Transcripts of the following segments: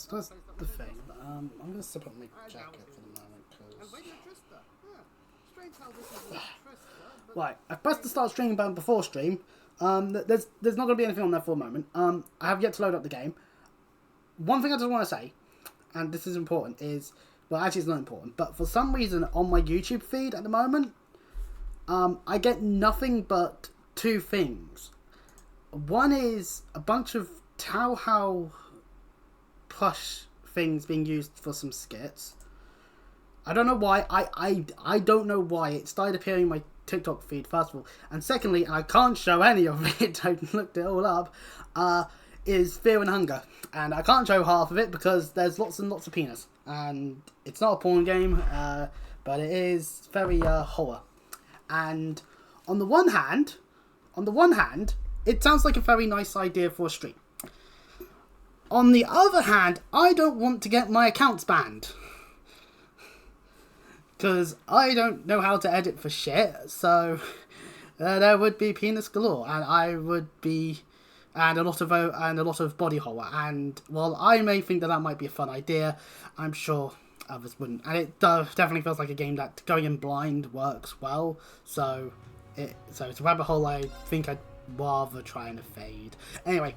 that's the thing. I'm gonna sip up my jacket for the moment because. Right, I pressed the start streaming button before stream. There's not gonna be anything on there for a moment. I have yet to load up the game. One thing I just want to say, and this is important, is well, actually it's not important, but for some reason on my YouTube feed at the moment, I get nothing but two things. One is a bunch of Tao plush things being used for some skits. I don't know why. I don't know why it started appearing in my TikTok feed, first of all. And secondly, and I can't show any of it, I looked it all up, is Fear and Hunger. And I can't show half of it because there's lots and lots of penis. And it's not a porn game, but it is very horror. And on the one hand, it sounds like a very nice idea for a stream. On the other hand, I don't want to get my accounts banned. Because I don't know how to edit for shit, so there would be penis galore, and I would be, and a lot of body horror. And while I may think that might be a fun idea, I'm sure others wouldn't. And it definitely feels like a game that going in blind works well. So it's a rabbit hole I think I'd rather try and evade. Anyway,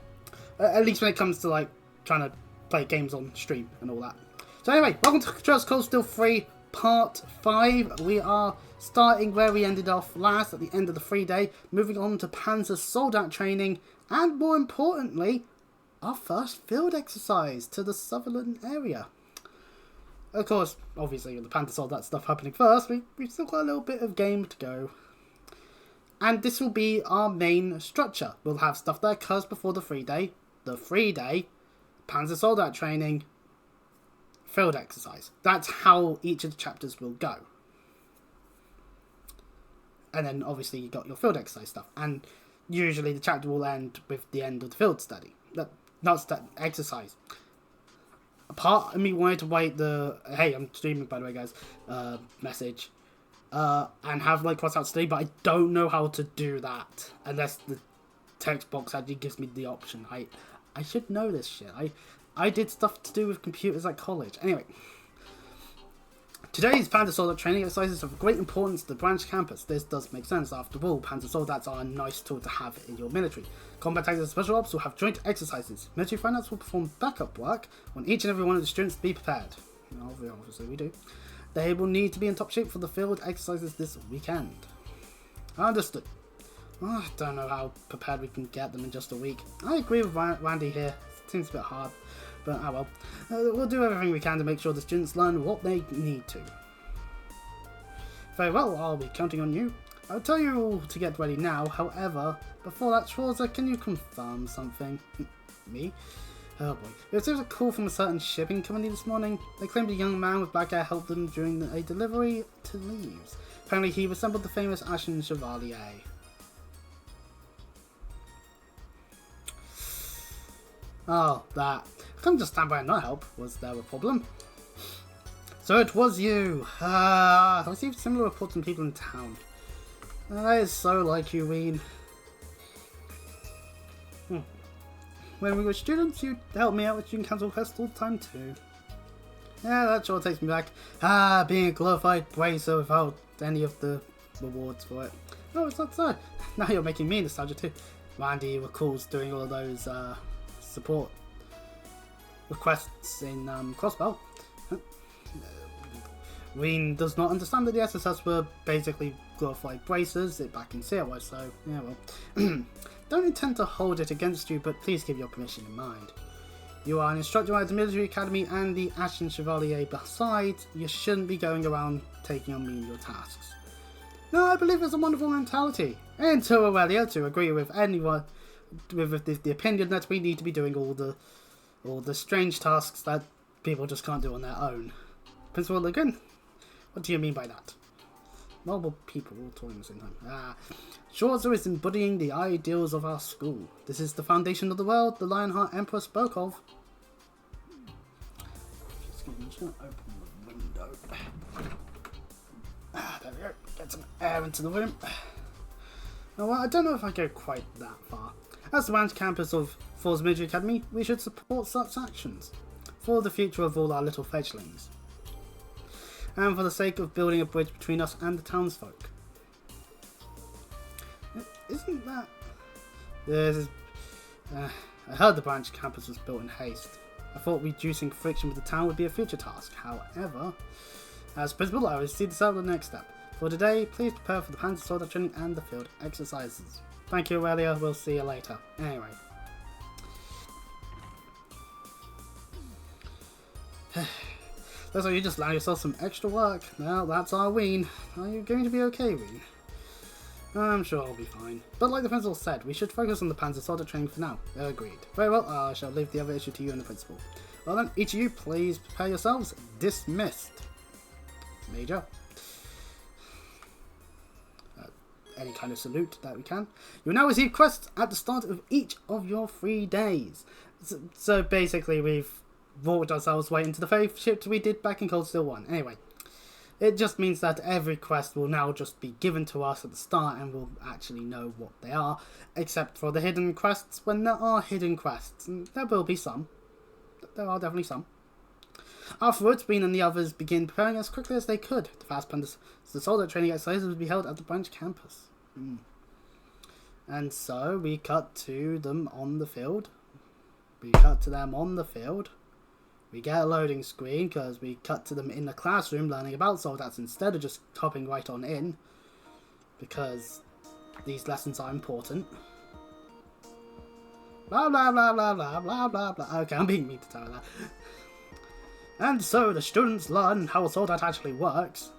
at least when it comes to like trying to play games on stream and all that. So anyway, welcome to Just Cause Still Free. Part 5. We are starting where we ended off last at the end of the 3-day, moving on to panzer soldat training, and more importantly, our first field exercise to the Sutherland area. Of course, obviously with the panzer soldat stuff happening first, we've still got a little bit of game to go. And this will be our main structure. We'll have stuff that occurs before the 3-day, panzer soldat training, field exercise. That's how each of the chapters will go. And then obviously you got your field exercise stuff. And usually the chapter will end with the end of the field study. Exercise. A part of me wanted to wait the hey, I'm streaming by the way guys, message. And have like cross out study, but I don't know how to do that unless the text box actually gives me the option. I should know this shit. I did stuff to do with computers at college. Anyway, today's panzer soldat training exercises of great importance to the branch campus. This does make sense. After all, panzer soldats are a nice tool to have in your military. Combat tactics and special ops will have joint exercises. Military finance will perform backup work on each and every one of the students to be prepared. Obviously we do. They will need to be in top shape for the field exercises this weekend. Understood. I don't know how prepared we can get them in just a week. I agree with Randy here. It seems a bit hard. But well, we'll do everything we can to make sure the students learn what they need to. Very well, I'll be counting on you. I'll tell you all to get ready now, however, before that, Schwarzer, can you confirm something? Me? Oh boy. We received a call from a certain shipping company this morning. They claimed a young man with black hair helped them during a delivery to leaves. Apparently he resembled the famous Ashen Chevalier. Oh, that. I couldn't just stand by and not help. Was there a problem? So it was you. I received similar reports from people in town. That is so like you, Ween. When we were students, you helped me out with student council quest all the time too. Yeah, that sure takes me back. Being a glorified bracer without any of the rewards for it. Oh, it's not so. Now you're making me nostalgic too. Randy recalls doing all of those support requests in Crossbow. Ween does not understand that the SSS were basically glorified bracers back in COI, so yeah well. Don't intend to hold it against you, but please keep your permission in mind. You are an instructor at the military academy and the Ashen Chevalier. Besides, you shouldn't be going around taking on menial tasks. No, I believe it's a wonderful mentality. And to Aurelia to agree with anyone with the opinion that we need to be doing all the strange tasks that people just can't do on their own. Principal Ligon, what do you mean by that? Multiple people all talking at the same time. Schwarzer is embodying the ideals of our school. This is the foundation of the world the Lionheart Emperor spoke of. Excuse me, I'm just going to open the window. There we go. Get some air into the room. Now, well, I don't know if I go quite that far. As the branch campus of Force Military Academy, we should support such actions. for the future of all our little fledglings. And for the sake of building a bridge between us and the townsfolk. Isn't that... This is... I heard the branch campus was built in haste. I thought reducing friction with the town would be a future task. However, as principal, I will see this out the next step. For today, please prepare for the panzer soldat training and the field exercises. Thank you, Aurelia. We'll see you later. Anyway. Looks like you just allowed yourself some extra work. Well, that's our Ween. Are you going to be okay, Ween? I'm sure I'll be fine. But like the principal said, we should focus on the panzer soldat training for now. Agreed. Very well, I shall leave the other issue to you and the principal. Well then, each of you, please prepare yourselves. Dismissed. Major. Any kind of salute that we can. You will now receive quests at the start of each of your 3 days. So basically, we've walked ourselves way into the very shit we did back in Cold Steel 1. Anyway. It just means that every quest will now just be given to us at the start and we'll actually know what they are, except for the hidden quests when there are hidden quests. And there will be some. There are definitely some. Afterwards, Bean and the others begin preparing as quickly as they could. The fast pandas, the soldat training exercises will be held at the branch campus. And so we cut to them on the field. We get a loading screen because we cut to them in the classroom learning about soldats instead of just hopping right on in. Because these lessons are important. Blah blah blah blah blah blah blah blah. Okay, I'm being mean to tell her that. And so the students learn how a soldat actually works.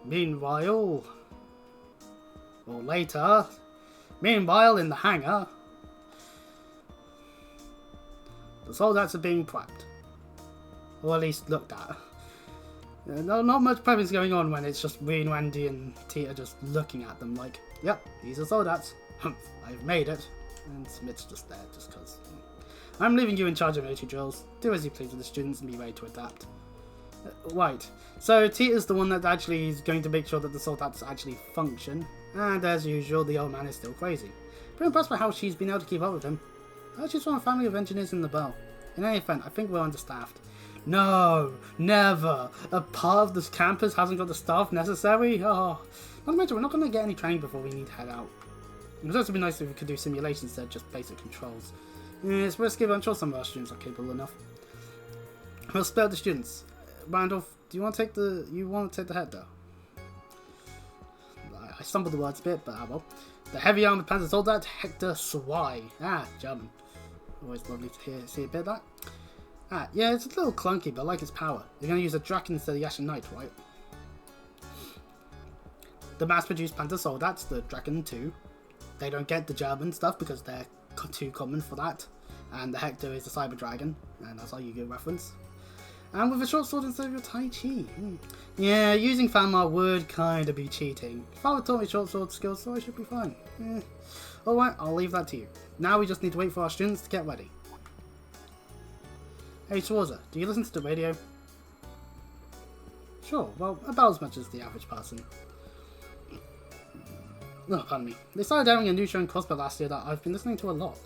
Meanwhile, in the hangar, the soldats are being prepped. Or at least looked at. Not much prepping's going on when it's just Reen, Wendy and Tita just looking at them like, yep, these are soldats. I've made it. And Smith's just there just because. I'm leaving you in charge of military drills. Do as you please with the students and be ready to adapt. Right. So Tita's the one that actually is going to make sure that the soldats actually function. And as usual, the old man is still crazy. Pretty impressed by how she's been able to keep up with him. She's from a family of engineers in the Bell. In any event, I think we're understaffed. No, never. A part of this campus hasn't got the staff necessary. Oh, not to mention, we're not going to get any training before we need to head out. It would also be nice if we could do simulations instead of just basic controls. It's risky, but I'm sure some of our students are capable enough. We'll spare the students. Randolph, do you want to take the head though? I stumbled the words a bit, but I will. The heavy armored panzer soldat Hector Swai. German. Always lovely to see a bit of that. Yeah, it's a little clunky, but I like its power. You're going to use a Draken instead of Yashin Knight, right? The mass-produced panzer soldats, the Draken 2, they don't get the German stuff because they're too common for that. And the Hector is the Cyber Dragon, and that's our Yu-Gi-Oh reference. And with a short sword instead of your Tai Chi. Yeah, using Fanmar would kind of be cheating. Father taught me short sword skills, so I should be fine. Alright, I'll leave that to you. Now we just need to wait for our students to get ready. Hey Schwarzer, do you listen to the radio? Sure, well, about as much as the average person. Oh, pardon me. They started airing a new show in Cosplay last year that I've been listening to a lot.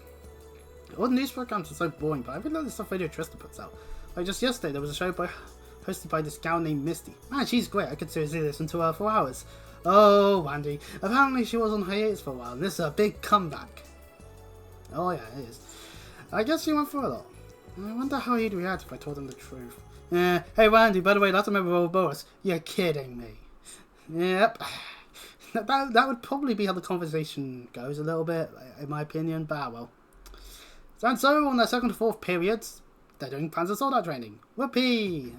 All the news programs are so boring, but I really like the stuff Radio Trista puts out. Like just yesterday, there was a show hosted by this gal named Misty. Man, she's great. I could seriously listen to her for hours. Oh, Wandy. Apparently she was on hiatus for a while, and this is a big comeback. Oh yeah, it is. I guess she went through a lot. I wonder how he'd react if I told him the truth. Hey Wandy, by the way, last time I remember Boris. You're kidding me. Yep. That would probably be how the conversation goes a little bit, in my opinion, but well. And so, on their second to fourth periods, they're doing panzer soldat training. Whoopee!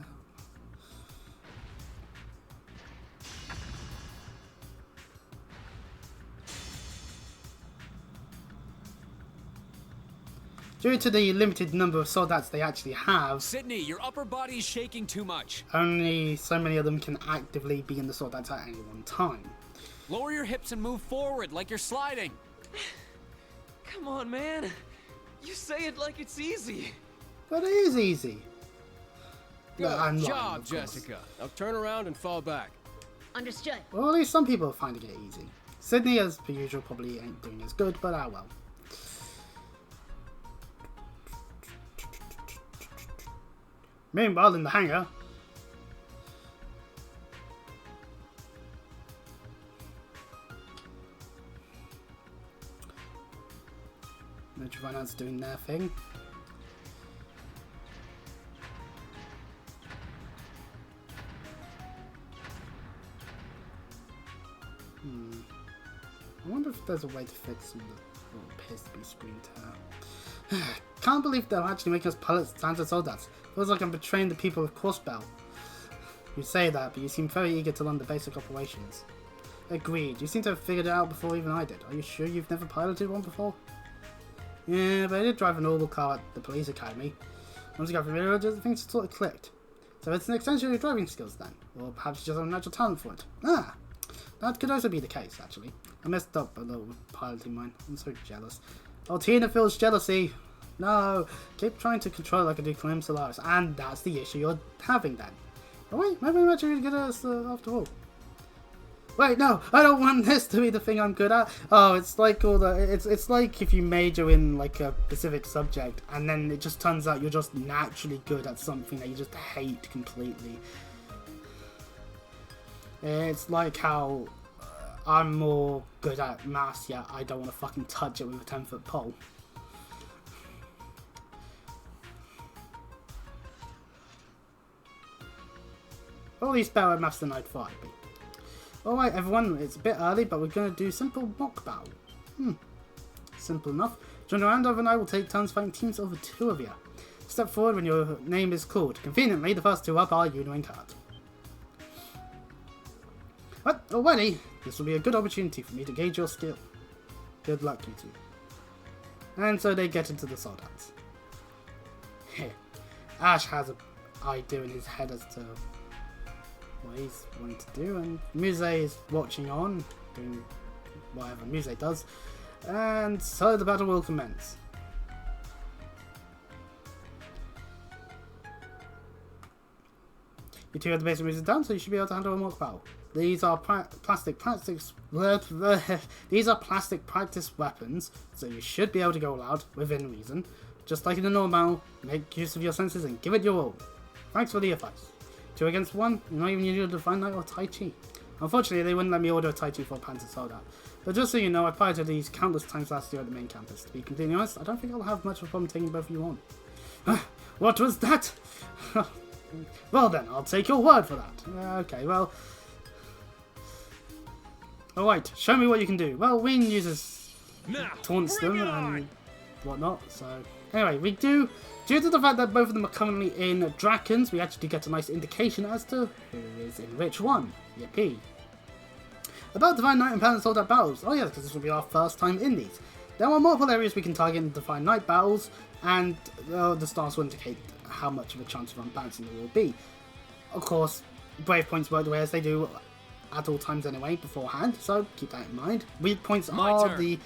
Due to the limited number of soldats they actually have, Sydney, your upper body's shaking too much. Only so many of them can actively be in the soldats at any one time. Lower your hips and move forward like you're sliding. Come on, man. You say it like it's easy. But it is easy. Good job, Jessica. Now turn around and fall back. Understood. Well, at least some people are finding it easy. Sydney, as per usual, probably ain't doing as good, but well. Meanwhile, in the hangar, Major Finance doing their thing. I wonder if there's a way to fix some of the little appears to be screen tear. Can't believe they're actually making us pilots and soldats. Feels like I'm betraying the people of Crossbell. You say that, but you seem very eager to learn the basic operations. Agreed. You seem to have figured it out before even I did. Are you sure you've never piloted one before? Yeah, but I did drive a normal car at the police academy. Once you got familiar with it, things sort of clicked. So it's an extension of your driving skills then. Or perhaps you just have a natural talent for it. Ah! That could also be the case, actually. I messed up a little with piloting mine. I'm so jealous. Oh, Tina feels jealousy. No, keep trying to control like I do Clem Solaris, and that's the issue you're having then. Oh wait, maybe I'm actually good at this after all. Wait, no, I don't want this to be the thing I'm good at. Oh, it's like all the, it's like if you major in like a specific subject, and then it just turns out you're just naturally good at something that you just hate completely. It's like how I'm more good at maths, yet I don't want to fucking touch it with a 10-foot pole. All these better at maths than I'd thought I'd be. Alright everyone, it's a bit early, but we're going to do simple mock battle. Simple enough. John Randolph and I will take turns fighting teams of 2 of you. Step forward when your name is called. Conveniently, the first 2 up are you and card. But already, this will be a good opportunity for me to gauge your skill. Good luck, you two. And so they get into the soldats. Ash has an idea in his head as to what he's wanting to do, and Muse is watching on, doing whatever Muse does, and so the battle will commence. You two have the basic moves done, so you should be able to handle a mock battle. These are plastic practice weapons, so you should be able to go all out within reason. Just like in the normal, make use of your senses and give it your all. Thanks for the advice. 2 against 1, you're not even using a Divine Knight or Tai Chi. Unfortunately, they wouldn't let me order a Tai Chi for a panzer soldat. But just so you know, I piloted these countless times last year at the main campus. To be completely honest, I don't think I'll have much of a problem taking both of you on. What was that? Well then, I'll take your word for that. Okay, well... Alright, show me what you can do. Well, Ween uses taunts them and whatnot, so... Anyway, we do... Due to the fact that both of them are currently in Drakens, we actually get a nice indication as to who is in which one. Yippee. About Divine Knight and Panzer Soldat battles. Oh yes, because this will be our first time in these. There are multiple areas we can target in Divine Knight battles, and the stars will indicate how much of a chance of unbalancing there will be. Of course, Brave points work the way as they do at all times anyway, beforehand, so keep that in mind. Weak points are the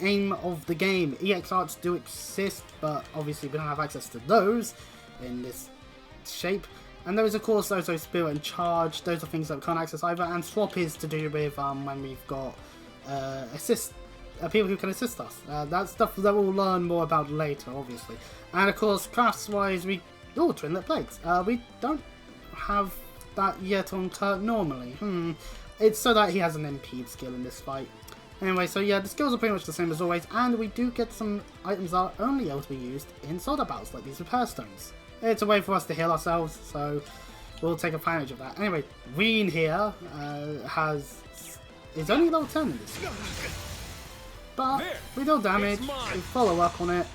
aim of the game. EX arts do exist, but obviously we don't have access to those in this shape. And there is of course also Spirit and Charge. Those are things that we can't access either. And Swap is to do with when we've got people who can assist us. That's stuff that we'll learn more about later, obviously. And of course, crafts-wise, Twinlet Plates. We don't have that yet on Kurt normally. It's so that he has an impede skill in this fight. Anyway, so yeah, the skills are pretty much the same as always, and we do get some items that are only able to be used in soldat battles, like these repair stones. It's a way for us to heal ourselves, so we'll take advantage of that. Anyway, Ween here is only level 10 in this, but we deal damage, we follow up on it,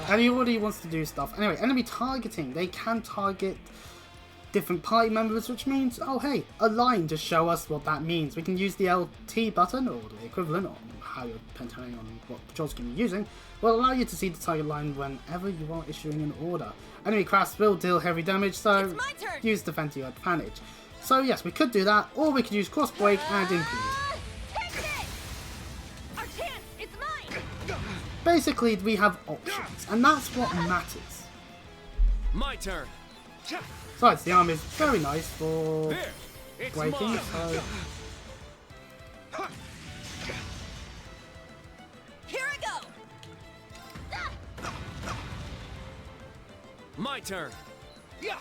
and he already wants to do stuff. Anyway, enemy targeting, they can target different party members, which means, oh hey, a line to show us what that means. We can use the LT button, or the equivalent, or how you're depending on what patrol scheme you're using, will allow you to see the target line whenever you are issuing an order. Enemy crafts will deal heavy damage, so use defense to your advantage. So yes, we could do that, or we could use cross break and impede. Our chance, it's mine. Basically, we have options, and that's what matters. My turn. Besides, the arm is very nice for breaking, so... Here I go. My turn. Yeah.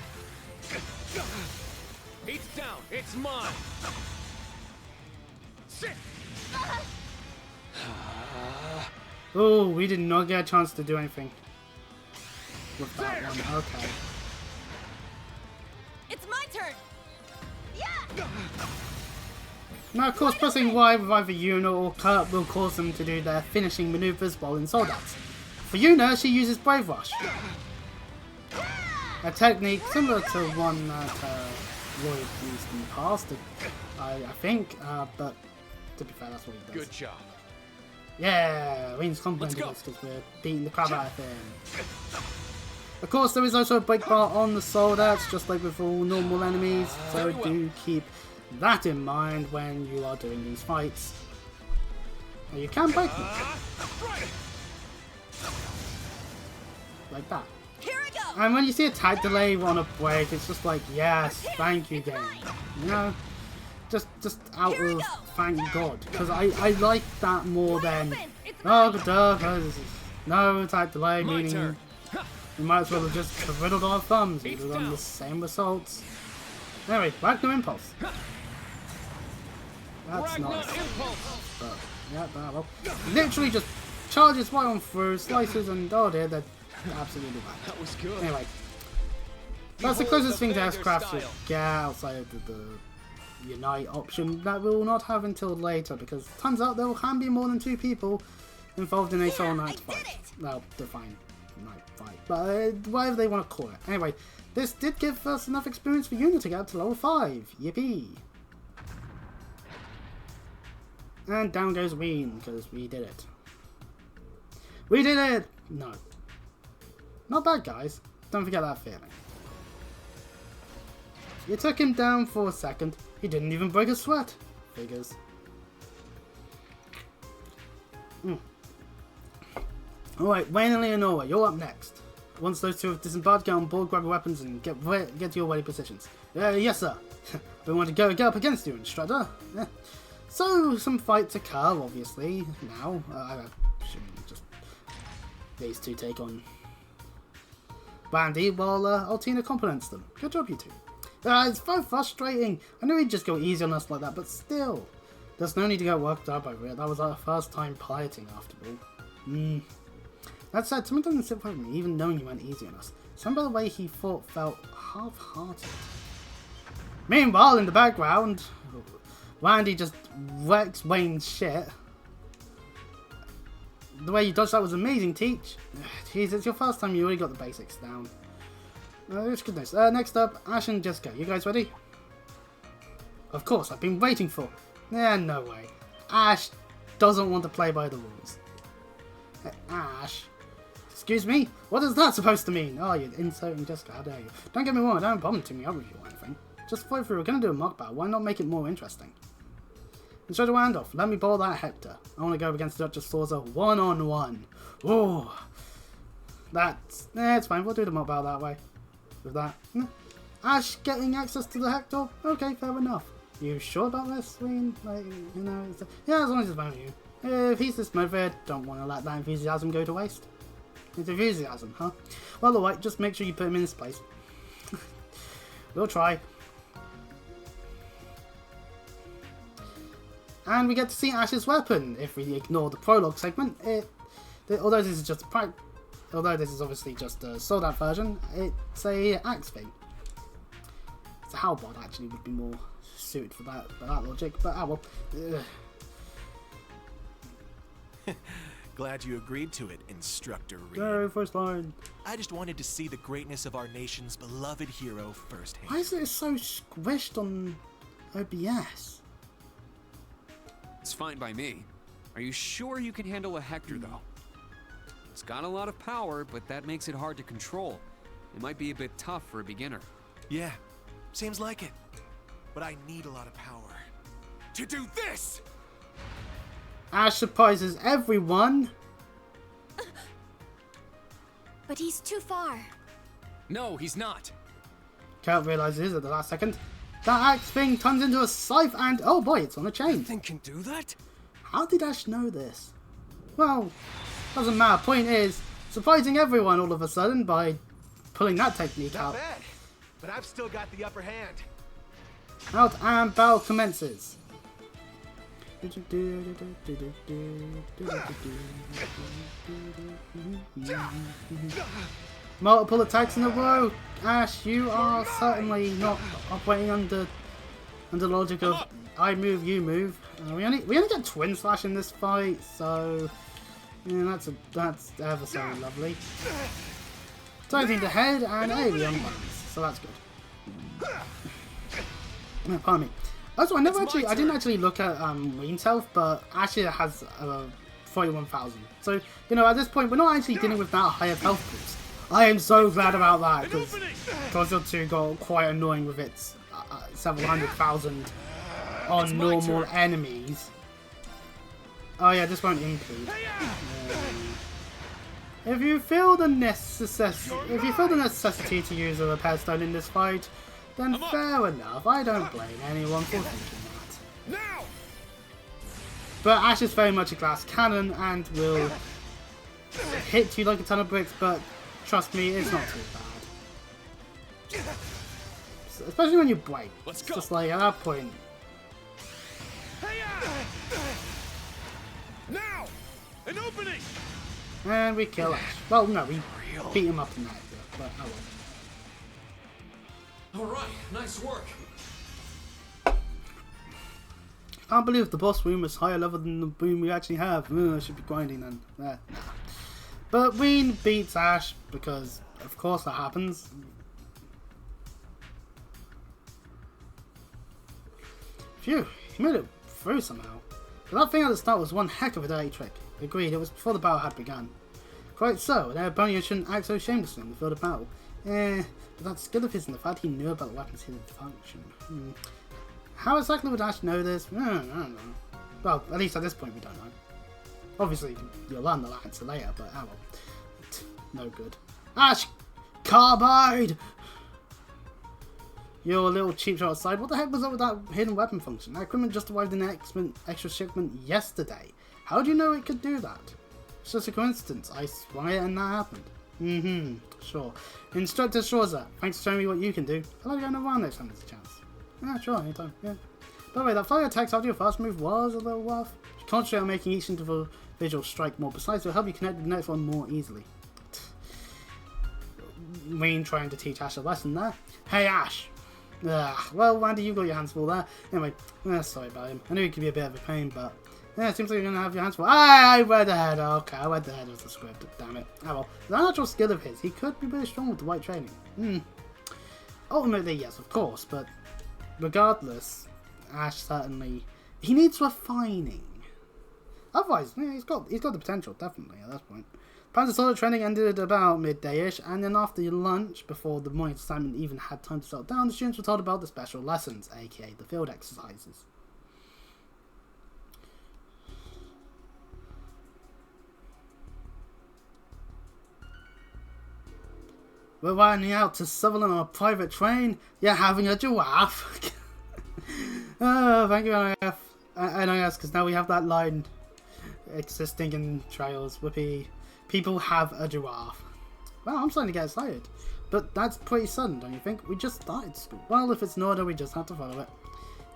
He's down. It's mine. Sit. Oh, we did not get a chance to do anything with that one. Okay. It's my turn. Yeah. Now, of course, pressing Y with either Yuna or Kurt will cause them to do their finishing maneuvers while in Soldats. For Yuna, she uses Brave Rush, a technique similar to one that Lloyd used in the past, I think, but to be fair, that's what he does. Good job. Yeah, Wayne's complimenting us because we're beating the crap out of him. Of course, there is also a break bar on the Soldats, just like with all normal enemies, so do keep that in mind when you are doing these fights. Now, you can break them. Like that. Here I go. And when you see a tag delay on a break, it's just like, yes, thank you, game. You know? Just out of thank God. Because I like that more than, oh, duh, no tag delay, meaning we might as well have just riddled our thumbs. We would have done the same results. Anyway, Ragnar Impulse. That's nice. But, yeah, well, literally just charges right on through, slices, and oh dear, they're absolutely bad. That was good. Anyway, that's the closest thing to S-Crafts will get outside of the Unite option that we will not have until later, because turns out there can be more than 2 people involved in a Soul Knight fight. Well, define Knight fight, but whatever they want to call it. Anyway, this did give us enough experience for Yuna to get up to level 5. Yippee! And down goes Ween, because we did it. We did it! No. Not bad, guys. Don't forget that feeling. You took him down for a second. He didn't even break a sweat. Figures. Alright, Wayne and Leonora, you're up next. Once those two have disembarked, get on board, grab your weapons, and get to your ready positions. Yes, sir. We want to get up against you, instructor. So, some fights occur, obviously, now. I assume just these two take on Randy while Altina compliments them. Good job, you two. It's so frustrating. I knew he'd just go easy on us like that, but still. There's no need to get worked up over it. That was our first time piloting, after all. That said, something doesn't sit with me, even knowing he went easy on us. Some by the way he fought felt half-hearted. Meanwhile, in the background, Randy just wrecks Wayne's shit. The way you dodged that was amazing, Teach. Jeez, it's your first time, you already got the basics down. It's goodness. Next up, Ash and Jessica. You guys ready? Of course, I've been waiting for. No way. Ash doesn't want to play by the rules. Ash. Excuse me? What is that supposed to mean? Oh, you're insulting Jessica. How dare you? Don't get me wrong, I don't bother to me up with you or anything. Just flow through. We're going to do a mock battle. Why not make it more interesting? Instead of Randolph, let me ball that Hector. I want to go against Duchess Sorza one-on-one. Ooh. That's... it's fine. We'll do the mock battle that way. With that. Ash getting access to the Hector? Okay, fair enough. You sure about this, Wayne? Like, you know, yeah, as long as it's about you. If he's this motivated, don't want to let that enthusiasm go to waste. It's enthusiasm, huh? Well, alright, just make sure you put him in his place. We'll try. And we get to see Ash's weapon. If we ignore the prologue segment, although this is obviously just a sold-out version, it's a axe thing. It's a halberd actually would be more suited for that logic, but well. Glad you agreed to it, Instructor Reed. No, first line. I just wanted to see the greatness of our nation's beloved hero firsthand. Why is it so squished on OBS? It's fine by me. Are you sure you can handle a Hector, though? It's got a lot of power, but that makes it hard to control. It might be a bit tough for a beginner. Yeah, seems like it. But I need a lot of power to do this! Ash surprises everyone. But he's too far. No, he's not. Kurt realizes at the last second that axe thing turns into a scythe and oh boy, it's on a chain. Thing can do that? How did Ash know this? Well, doesn't matter. Point is, surprising everyone all of a sudden by pulling that technique Not out. bad, but I've still got the upper hand. Out and battle commences. Multiple attacks in a row. Ash, you are certainly not operating under the logic of I move, you move. We only get twin slash in this fight, so yeah, that's ever so lovely. Targeting the head and a unbalance, so that's good. Pardon me. Also, I didn't actually look at Ween's health, but Ash has 41,000. So, you know, at this point, we're not actually dealing with that high of health boost. I am so glad about that, because Consul 2 got quite annoying with its several hundred thousand on normal enemies. Oh yeah, this won't include. If you feel the necessity to use a repair stone in this fight, then fair enough. I don't blame anyone for thinking that. But Ash is very much a glass cannon and will hit you like a ton of bricks, but trust me, it's not too bad. Especially when you break. It's just like, at that point... Now, an opening. And we kill Ash. Well, no, we beat him up in that, but oh well. Alright, nice work. Can't believe the boss room is higher level than the room we actually have. I should be grinding then. Nah. But Ween beats Ash because, of course, that happens. Phew, he made it through somehow. But that thing at the start was one heck of a dirty trick. Agreed, it was before the battle had begun. Quite so, and Airborne shouldn't act so shamelessly in the field of battle. But that skill of his and the fact he knew about the weapon's hidden function. How exactly would Ash know this? I don't know. Well, at least at this point we don't know. Obviously, you'll learn the answer later, but oh well. No good. Ash! Carbide! Your little cheap shot aside, what the heck was up with that hidden weapon function? That equipment just arrived in an extra shipment yesterday. How do you know it could do that? It's just a coincidence. I swung it and that happened. Sure. Instructor Shorza, thanks for showing me what you can do. I'll let you go around next time there's a chance. Yeah, sure, anytime, yeah. By the way, that flurry attacks after your fast move was a little rough. If you concentrate on making each individual strike more precise, it will help you connect with the next one more easily. Ween trying to teach Ash a lesson there. Hey Ash! Well, Randy, you got your hands full there. Anyway, sorry about him. I knew it could be a bit of a pain, but yeah, it seems like you're going to have your hands full. I read ahead. Okay, I read the head of the script. Damn it. Oh well. That natural skill of his, he could be really strong with the right training. Ultimately, yes, of course, but regardless, Ash certainly... He needs refining. Otherwise, yeah, he's got the potential, definitely, at that point. Panzer soldat training ended about midday-ish, and then after lunch, before the morning assignment even had time to settle down, the students were told about the special lessons, aka the field exercises. We're riding out to Sutherland on a private train. You're having a giraffe. Oh, thank you, NIS, because now we have that line existing in trails. Whoopee. People have a giraffe. Well, I'm starting to get excited. But that's pretty sudden, don't you think? We just started school. Well, if it's an order, we just have to follow it.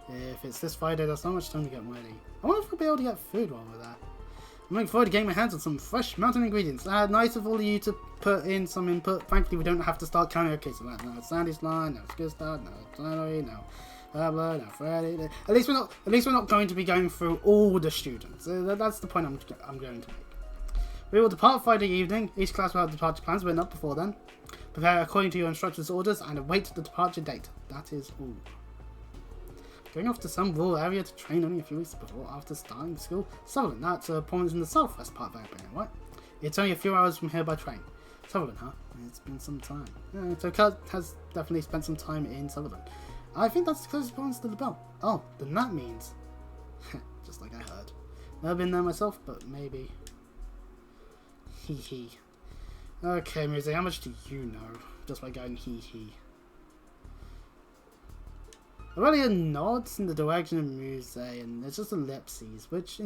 If it's this Friday, there's not much time to get ready. I wonder if we'll be able to get food while we're there. I'm looking forward to getting my hands on some fresh mountain ingredients. Nice of all of you to put in some input. Thankfully, we don't have to start counting. Okay, so that now Sandy's line, now it's Gustav, now it's Larry, now Pablo, now Freddy. At least we're not going to be going through all the students. That's the point I'm going to make. We will depart Friday evening. Each class will have departure plans written up before then. Prepare according to your instructor's orders and await the departure date. That is all. Going off to some rural area to train only a few weeks before after starting school. Sutherland, that's a province in the southwest part of Alabama, right? It's only a few hours from here by train. Sutherland, huh? It's been some time. Yeah, so Kurt has definitely spent some time in Sutherland. I think that's the closest province to the belt. Oh, then that means... just like I heard. Never been there myself, but maybe... Hee hee. Okay, Muse, how much do you know? Just by going hee hee. Aurelia nods in the direction of Muse, and it's just ellipses, which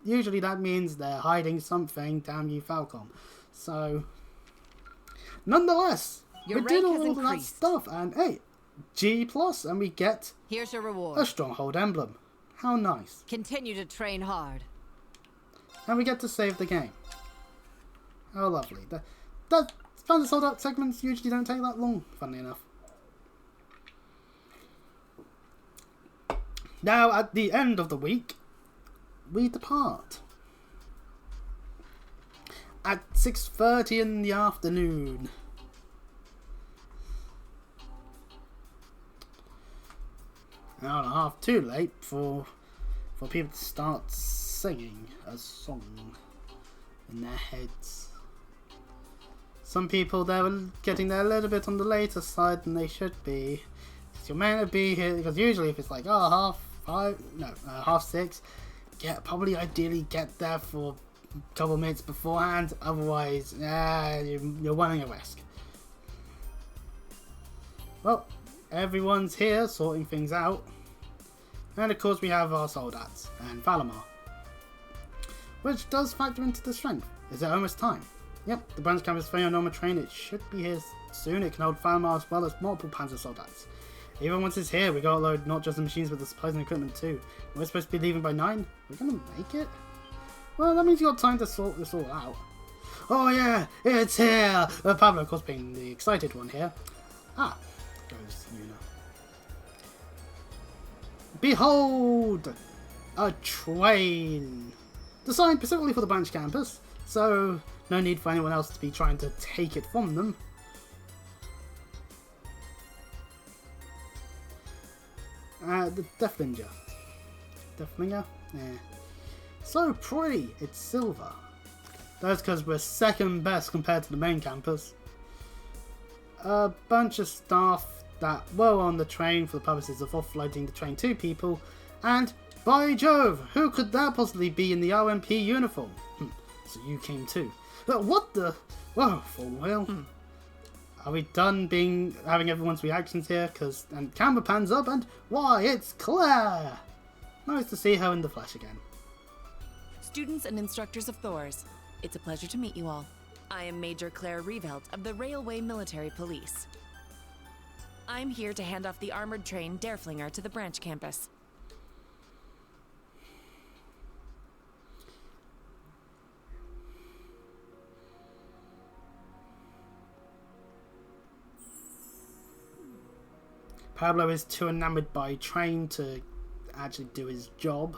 usually that means they're hiding something, damn you Falcon. So, nonetheless, Your we did rank has all of that increased. stuff, and hey, G+, and we get Here's your a reward. stronghold emblem. How nice. Continue to train hard. And we get to save the game. How lovely. That Panzer Soldat segments usually don't take that long, funnily enough. Now, at the end of the week, we depart. At 6:30 in the afternoon. An hour and a half too late for people to start singing a song in their heads. Some people, they were getting there a little bit on the later side than they should be. You're meant to be here, because usually if it's like, oh, 6:30, probably ideally get there for a couple minutes beforehand, otherwise, you're running a risk. Well, everyone's here sorting things out. And of course we have our soldats and Valamar. Which does factor into the strength. Is it almost time? Yep, the branch camp is very on normal train. It should be here soon. It can hold Valamar as well as multiple panzer soldats. Even once it's here, we gotta load not just the machines but the supplies and equipment too. We're supposed to be leaving by 9. We're gonna make it? Well, that means you got time to sort this all out. Oh yeah, it's here! Pablo, of course, being the excited one here. Ah, goes Yuna. Behold! A train! Designed specifically for the branch campus, so no need for anyone else to be trying to take it from them. The Deathlinger. Deathlinger? Yeah. So pretty! It's silver. That's because we're second best compared to the main campus. A bunch of staff that were on the train for the purposes of offloading the train to people, and by Jove, who could that possibly be in the RMP uniform? So you came too. But what the? Whoa, for real? Are we done having everyone's reactions here? And camera pans up, and why, it's Claire! Nice to see her in the flesh again. Students and instructors of Thor's, it's a pleasure to meet you all. I am Major Claire Revelt of the Railway Military Police. I'm here to hand off the armored train Derflinger to the branch campus. Pablo is too enamored by train to actually do his job.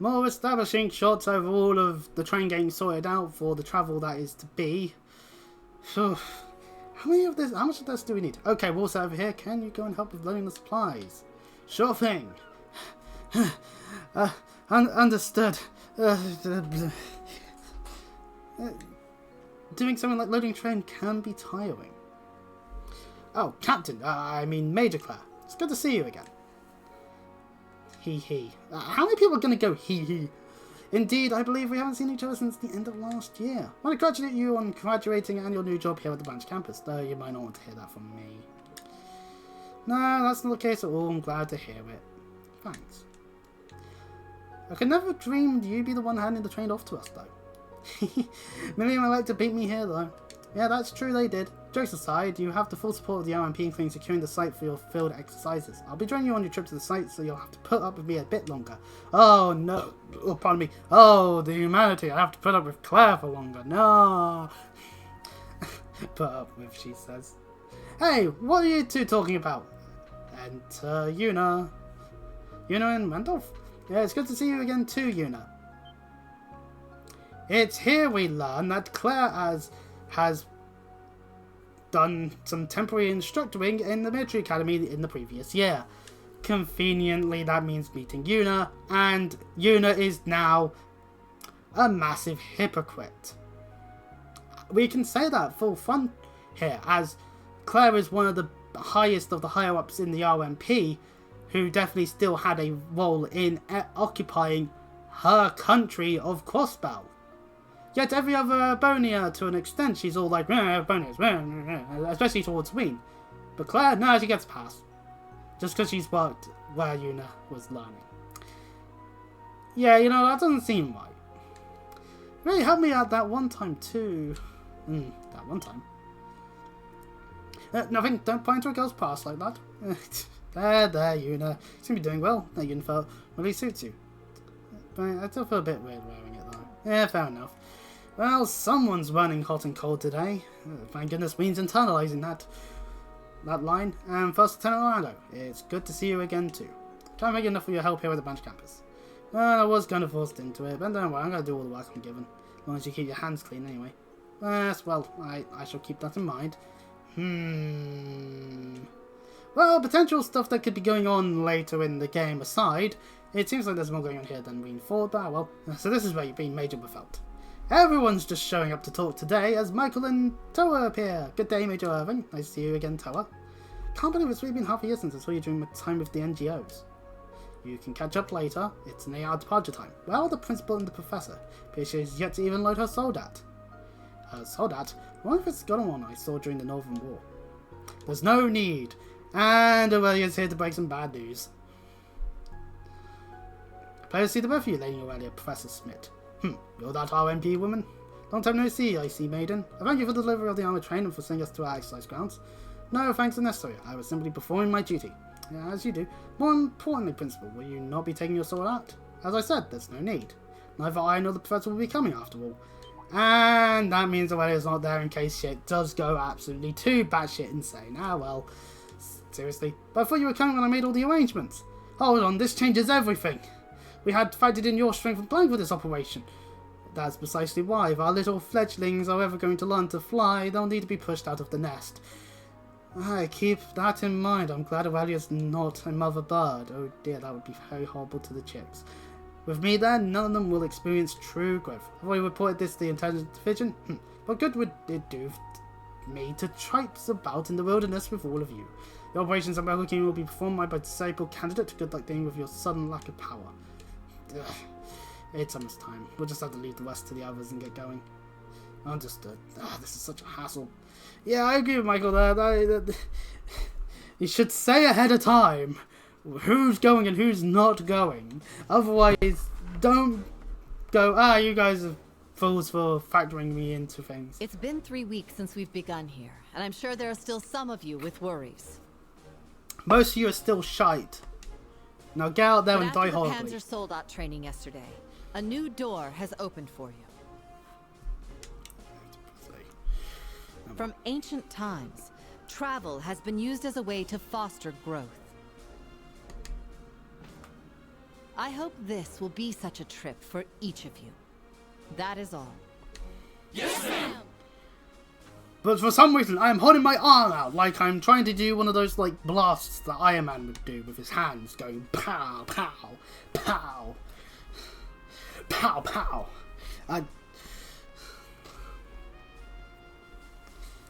More establishing shots over all of the train getting sorted out for the travel that is to be. How much of this do we need? Okay, we're also over here. Can you go and help with loading the supplies? Sure thing. Understood. Doing something like loading train can be tiring. Oh, Captain, Major Claire. It's good to see you again. Hee. How many people are going to go hee? Indeed, I believe we haven't seen each other since the end of last year. I want to congratulate you on graduating and your new job here at the branch campus, though you might not want to hear that from me. No, that's not the case at all. I'm glad to hear it. Thanks. I could never have dreamed you'd be the one handing the train off to us, though. Many might like to beat me here, though. Yeah, that's true, they did. Jokes aside, you have the full support of the RMP, including securing the site for your field exercises. I'll be joining you on your trip to the site, so you'll have to put up with me a bit longer. Oh, no. Oh, pardon me. Oh, the humanity. I have to put up with Claire for longer. No. Put up with, she says. Hey, what are you two talking about? Enter Yuna. Yuna and Randolph? Yeah, it's good to see you again too, Yuna. It's here we learn that Claire has done some temporary instructoring in the military academy in the previous year. Conveniently, that means meeting Yuna, and Yuna is now a massive hypocrite. We can say that full fun here, as Claire is one of the highest of the higher-ups in the RMP, who definitely still had a role in occupying her country of Crossbow. Yet every other Bonia, to an extent, she's all like, Bonias, especially towards Ween. But Claire, no, she gets past. Just because she's worked where Yuna was learning. Yeah, that doesn't seem right. Really helped me out that one time too. That one time. Nothing. Don't point to a girl's past like that. There, Yuna. You seem to be doing well. That uniform really suits you. But I still feel a bit weird wearing it, though. Yeah, fair enough. Well, someone's running hot and cold today. Thank goodness Ween's internalizing that line. And first Lieutenant Orlando, it's good to see you again, too. Can't make enough for your help here at the bench campus. Well, I was kind of forced into it, but don't worry, I'm going to do all the work I'm given. As long as you keep your hands clean, anyway. Yes, well, I shall keep that in mind. Well, potential stuff that could be going on later in the game aside, it seems like there's more going on here than Ween thought, but well. So this is where you've been Major Befelt. Everyone's just showing up to talk today as Michael and Toa appear. Good day, Major Irving. Nice to see you again, Toa. Can't believe it's really been half a year since I saw you during my time with the NGOs. You can catch up later. It's an 8-hour departure time. Well, the principal and the professor. But she's yet to even load her soldat. Her soldat? I wonder if it's got one I saw during the Northern War. There's no need. And Aurelia's here to break some bad news. Pleasure to see the both of you, Lady Aurelia, Professor Smith. You're that RMP woman? Long time no see, I see, maiden. I thank you for the delivery of the armored train and for sending us to our exercise grounds. No thanks are necessary. I was simply performing my duty. Yeah, as you do. More importantly, Principal, will you not be taking your sword out? As I said, there's no need. Neither I nor the Professor will be coming after all. And that means Aurelia's not there in case shit does go absolutely too batshit insane. Ah well. Seriously. But I thought you were coming when I made all the arrangements. Hold on, this changes everything. We had factored in your strength and planning for this operation. That's precisely why, if our little fledglings are ever going to learn to fly, they'll need to be pushed out of the nest. I keep that in mind. I'm glad Aurelia's not a mother bird. Oh dear, that would be very horrible to the chips. With me then, none of them will experience true growth. Have I reported this to the intelligence division? What good would it do me to traipse about in the wilderness with all of you? The operations I'm looking will be performed by a disabled candidate. Good luck dealing with your sudden lack of power. Ugh. It's almost time. We'll just have to leave the rest to the others and get going. Understood. This is such a hassle. Yeah, I agree with Michael there. You should say ahead of time who's going and who's not going. Otherwise, don't go, you guys are fools for factoring me into things. It's been 3 weeks since we've begun here, and I'm sure there are still some of you with worries. Most of you are still shite. Now get out there and die horribly. After the panzer soldat training yesterday, a new door has opened for you. From ancient times, travel has been used as a way to foster growth. I hope this will be such a trip for each of you. That is all. Yes, ma'am! But for some reason, I am holding my arm out like I'm trying to do one of those like blasts that Iron Man would do with his hands going pow, pow, pow, pow, pow.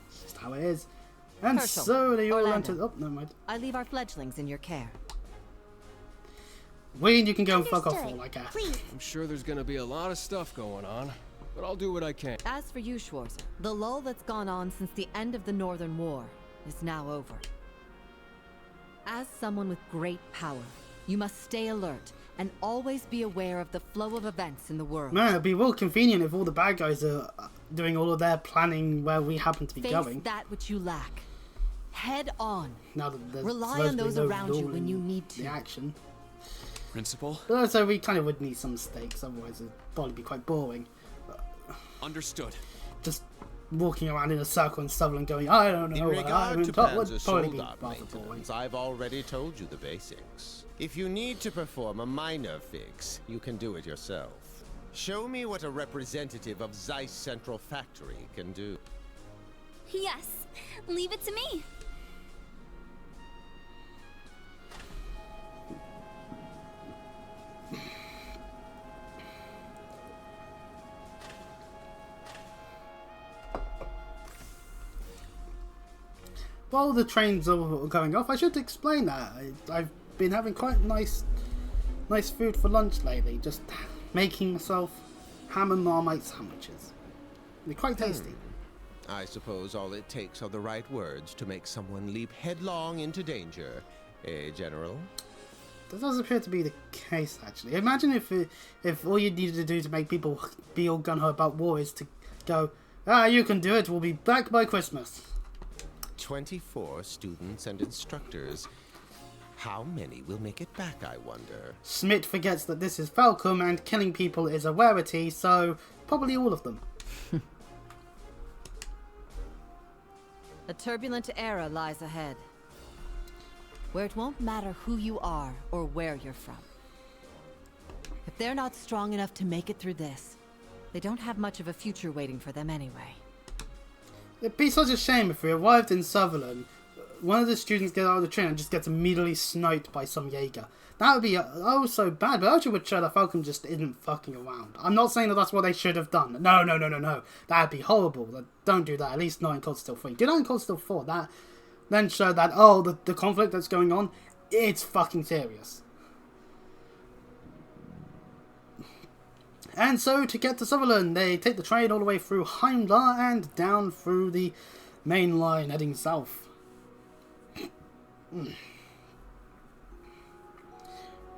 It's just how it is. And Herschel, so they all Orlando, entered. Oh, never mind. I leave our fledglings in your care. Wayne, you can go and fuck off all I guess. Please. I'm sure there's gonna be a lot of stuff going on, but I'll do what I can. As for you, Schwarzer, the lull that's gone on since the end of the Northern War is now over. As someone with great power, you must stay alert and always be aware of the flow of events in the world. Man, it'd be real convenient if all the bad guys are doing all of their planning where we happen to be Face going. that which you lack. Head on. Now that there's Rely supposed on to be those no around you law when you in need to. The action. Principal? But also, we kind of would need some stakes, otherwise it'd probably be quite boring. Understood. Just walking around in a circle in Sutherland going, I don't know In what regard I'm to would panzer probably be soldat rather boring. maintenance, I've already told you the basics. If you need to perform a minor fix, you can do it yourself. Show me what a representative of Zeiss Central Factory can do. Yes, leave it to me. While the trains are going off, I should explain that. I've been having quite nice food for lunch lately. Just making myself ham and marmite sandwiches. They're quite tasty. I suppose all it takes are the right words to make someone leap headlong into danger. Eh, General? That does appear to be the case, actually. Imagine if all you needed to do to make people be all gung-ho about war is to go, Ah, you can do it. We'll be back by Christmas. 24 students and instructors. How many will make it back, I wonder? Schmidt forgets that this is Falcom and killing people is a rarity, so probably all of them. A turbulent era lies ahead, where it won't matter who you are or where you're from. If they're not strong enough to make it through this, they don't have much of a future waiting for them anyway. It'd be such a shame if we arrived in Sutherland, one of the students gets out of the train and just gets immediately sniped by some Jaeger. That would be oh so bad, but actually would show that Falcon just isn't fucking around. I'm not saying that that's what they should have done. No. That'd be horrible. Don't do that. At least not in Cold Steel 3. Do that in Cold Steel 4. That then show that, oh, the conflict that's going on, it's fucking serious. And so, to get to Sutherland, they take the train all the way through Heimdall and down through the main line heading south.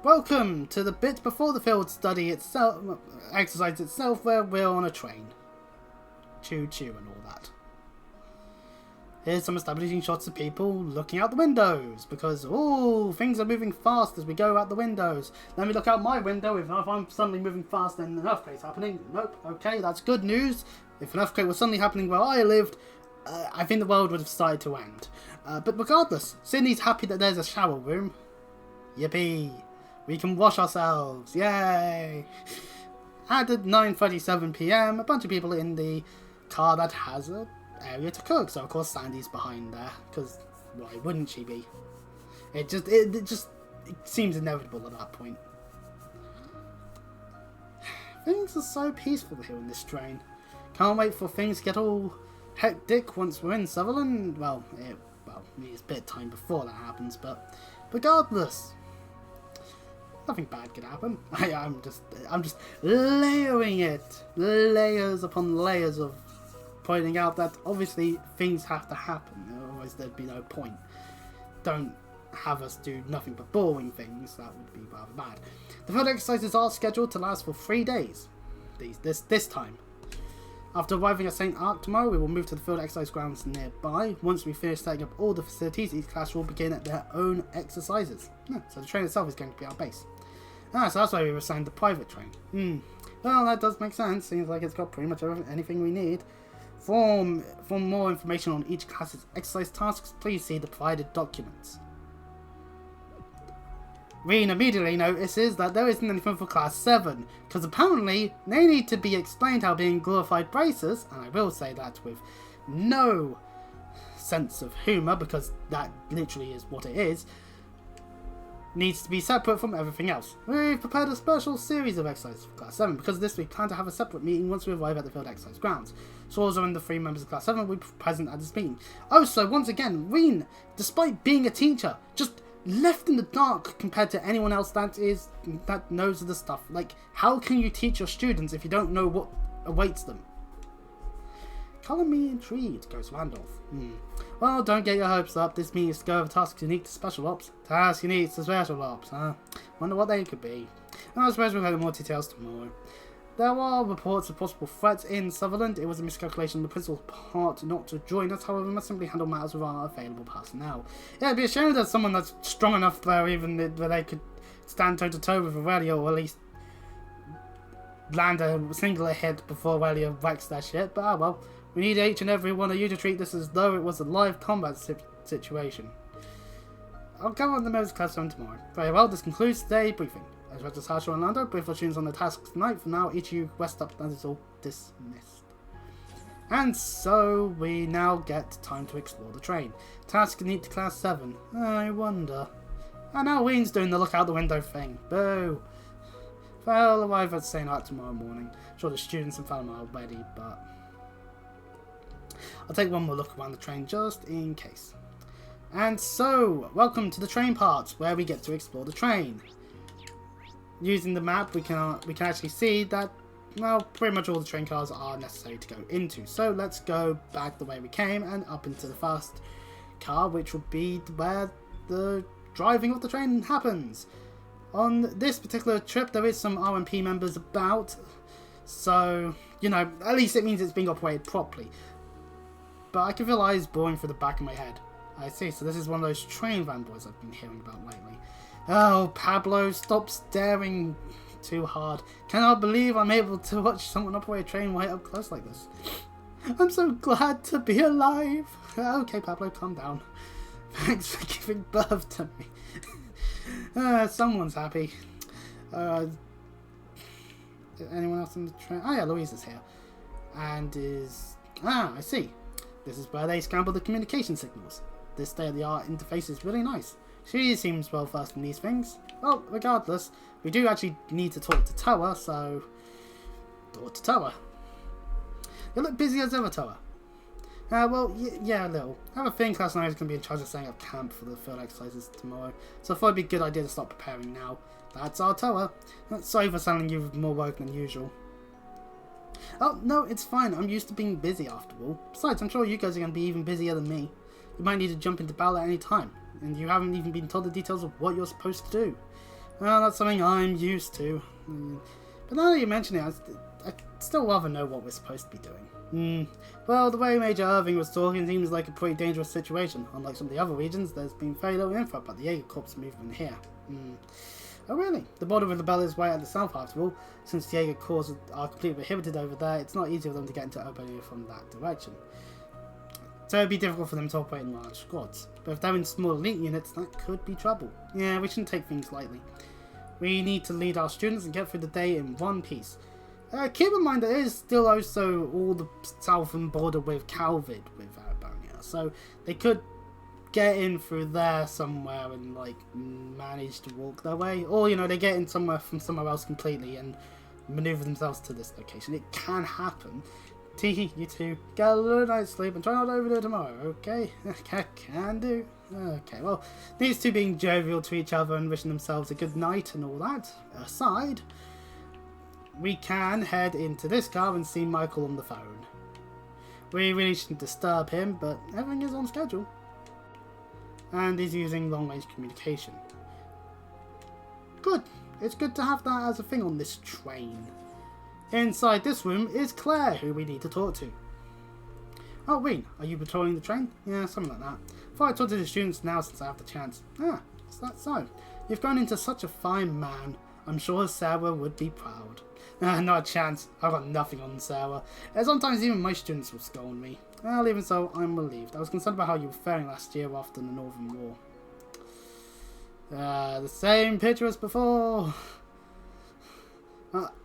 Welcome to the bit before the field study itself, exercise itself, where we're on a train. Choo-choo and all that. Here's some establishing shots of people looking out the windows, because, oh, things are moving fast as we go out the windows. Let me look out my window. If I'm suddenly moving fast, then an earthquake's happening. Nope, okay, that's good news. If an earthquake was suddenly happening where I lived, I think the world would have started to end. But regardless, Sydney's happy that there's a shower room. Yippee! We can wash ourselves, yay! At 9:37 PM, a bunch of people in the car that has a area to cook, so of course Sandy's behind there, because why wouldn't she be? It seems inevitable at that point. Things are so peaceful here in this train. Can't wait for things to get all hectic once we're in Sutherland. Well, it needs a bit of time before that happens, but regardless, nothing bad could happen. I'm just layering it, layers upon layers of pointing out that obviously things have to happen, otherwise there'd be no point. Don't have us do nothing but boring things, that would be rather bad. The field exercises are scheduled to last for 3 days, this time. After arriving at St. Ark tomorrow, we will move to the field exercise grounds nearby. Once we finish setting up all the facilities, each class will begin at their own exercises. So the train itself is going to be our base. So that's why we were assigned the private train. Well, that does make sense. Seems like it's got pretty much anything we need. For more information on each class's exercise tasks, please see the provided documents. Reen immediately notices that there isn't anything for Class 7, because apparently they need to be explained how being glorified bracers, and I will say that with no sense of humour, because that literally is what it is, needs to be separate from everything else. We've prepared a special series of exercises for Class 7, because of this we plan to have a separate meeting once we arrive at the field exercise grounds. Sorza and the 3 members of Class 7 will be present at this meeting. Oh, so once again, Reen, despite being a teacher, just left in the dark compared to anyone else that knows the stuff. Like, how can you teach your students if you don't know what awaits them? Colour me intrigued, goes Randolph. Well, don't get your hopes up. This meeting is to go over tasks unique to special ops. Tasks unique to special ops, huh? Wonder what they could be. I suppose we'll have more details tomorrow. There are reports of possible threats in Sutherland. It was a miscalculation on the principal's part not to join us. However, we must simply handle matters with our available personnel. Yeah, it'd be a shame there's someone that's strong enough there, even where they could stand toe-to-toe with Aurelio, or at least land a singular hit before Aurelio wrecks that shit. But well, we need each and every one of you to treat this as though it was a live combat situation. I'll go on the members of Class 7 tomorrow. Very well, this concludes today's briefing. As well as Harsha and Orlando, brief our students on the tasks tonight. For now, each of you rest up and it's all dismissed. And so, we now get time to explore the train. Task unique to Class 7. I wonder. And now Ween's doing the look out the window thing. Boo! Well, I'll arrive at St. Art tomorrow morning. I'm sure the students and family are ready, but I'll take one more look around the train just in case. And so, welcome to the train part, where we get to explore the train. Using the map, we can actually see that, well, pretty much all the train cars are necessary to go into. So let's go back the way we came and up into the first car, which would be where the driving of the train happens. On this particular trip, there is some RMP members about. So, you know, at least it means it's being operated properly. But I can feel eyes boring through the back of my head. I see, so this is one of those train van boys I've been hearing about lately. Oh, Pablo, stop staring too hard. Cannot believe I'm able to watch someone operate a train right up close like this. I'm so glad to be alive. Okay, Pablo, calm down. Thanks for giving birth to me. Someone's happy. Anyone else in the train? Oh yeah, Louise is here. And is... Ah, I see. This is where they scramble the communication signals. This state-of-the-art interface is really nice. She seems well versed in these things. Well, regardless, we do actually need to talk to Toa, so... Talk to Toa. You look busy as ever, Toa. Well, yeah, a little. I have a feeling Class 9 is going to be in charge of setting up camp for the field exercises tomorrow, so I thought it'd be a good idea to start preparing now. That's our Toa. Sorry for sounding you with more work than usual. Oh, no, it's fine. I'm used to being busy after all. Besides, I'm sure you guys are going to be even busier than me. You might need to jump into battle at any time, and you haven't even been told the details of what you're supposed to do. Well, that's something I'm used to. But now that you mention it, I'd still rather know what we're supposed to be doing. Well, the way Major Irving was talking seems like a pretty dangerous situation. Unlike some of the other regions, there's been very little info about the Jaeger Corps movement here. Oh really? The border with the Bell is right at the south after all. Since the Jaeger Corps are completely prohibited over there, it's not easy for them to get into Albania from that direction. So it'd be difficult for them to operate in large squads. But if they're in small elite units, that could be trouble. Yeah, we shouldn't take things lightly. We need to lead our students and get through the day in one piece. Keep in mind there is still also all the southern border with Calvid with Albania, so they could get in through there somewhere and like manage to walk their way, or you know they get in somewhere from somewhere else completely and maneuver themselves to this location. It can happen. Teehee, you two, get a little night's sleep and try not to overdo it tomorrow, okay? Can do. Okay, well, these two being jovial to each other and wishing themselves a good night and all that aside, we can head into this car and see Michael on the phone. We really shouldn't disturb him, but everything is on schedule. And he's using long-range communication. Good. It's good to have that as a thing on this train. Inside this room is Claire, who we need to talk to. Oh, Wayne, are you patrolling the train? Yeah, something like that. Thought I'd talk to the students now since I have the chance. Ah, is that so? You've grown into such a fine man. I'm sure Sarah would be proud. Not a chance. I've got nothing on Sarah. Sometimes even my students will scold me. Well, even so, I'm relieved. I was concerned about how you were faring last year after the Northern War. The same picture as before.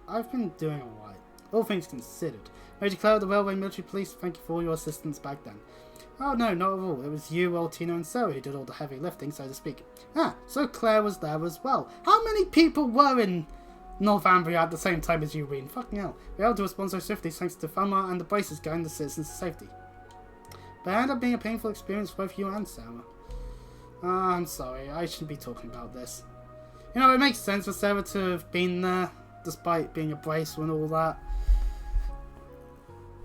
I've been doing alright. All things considered. Major Claire of the Railway Military Police, thank you for all your assistance back then. Oh no, not at all. It was you, Altino, and Sarah who did all the heavy lifting, so to speak. Ah, so Claire was there as well. How many people were in Northumbria at the same time as you, Ween? Fucking hell. We were able to respond so swiftly thanks to Fama and the braces going to citizens' safety. But it ended up being a painful experience for both you and Sarah. I'm sorry, I shouldn't be talking about this. You know, it makes sense for Sarah to have been there, despite being a bracer and all that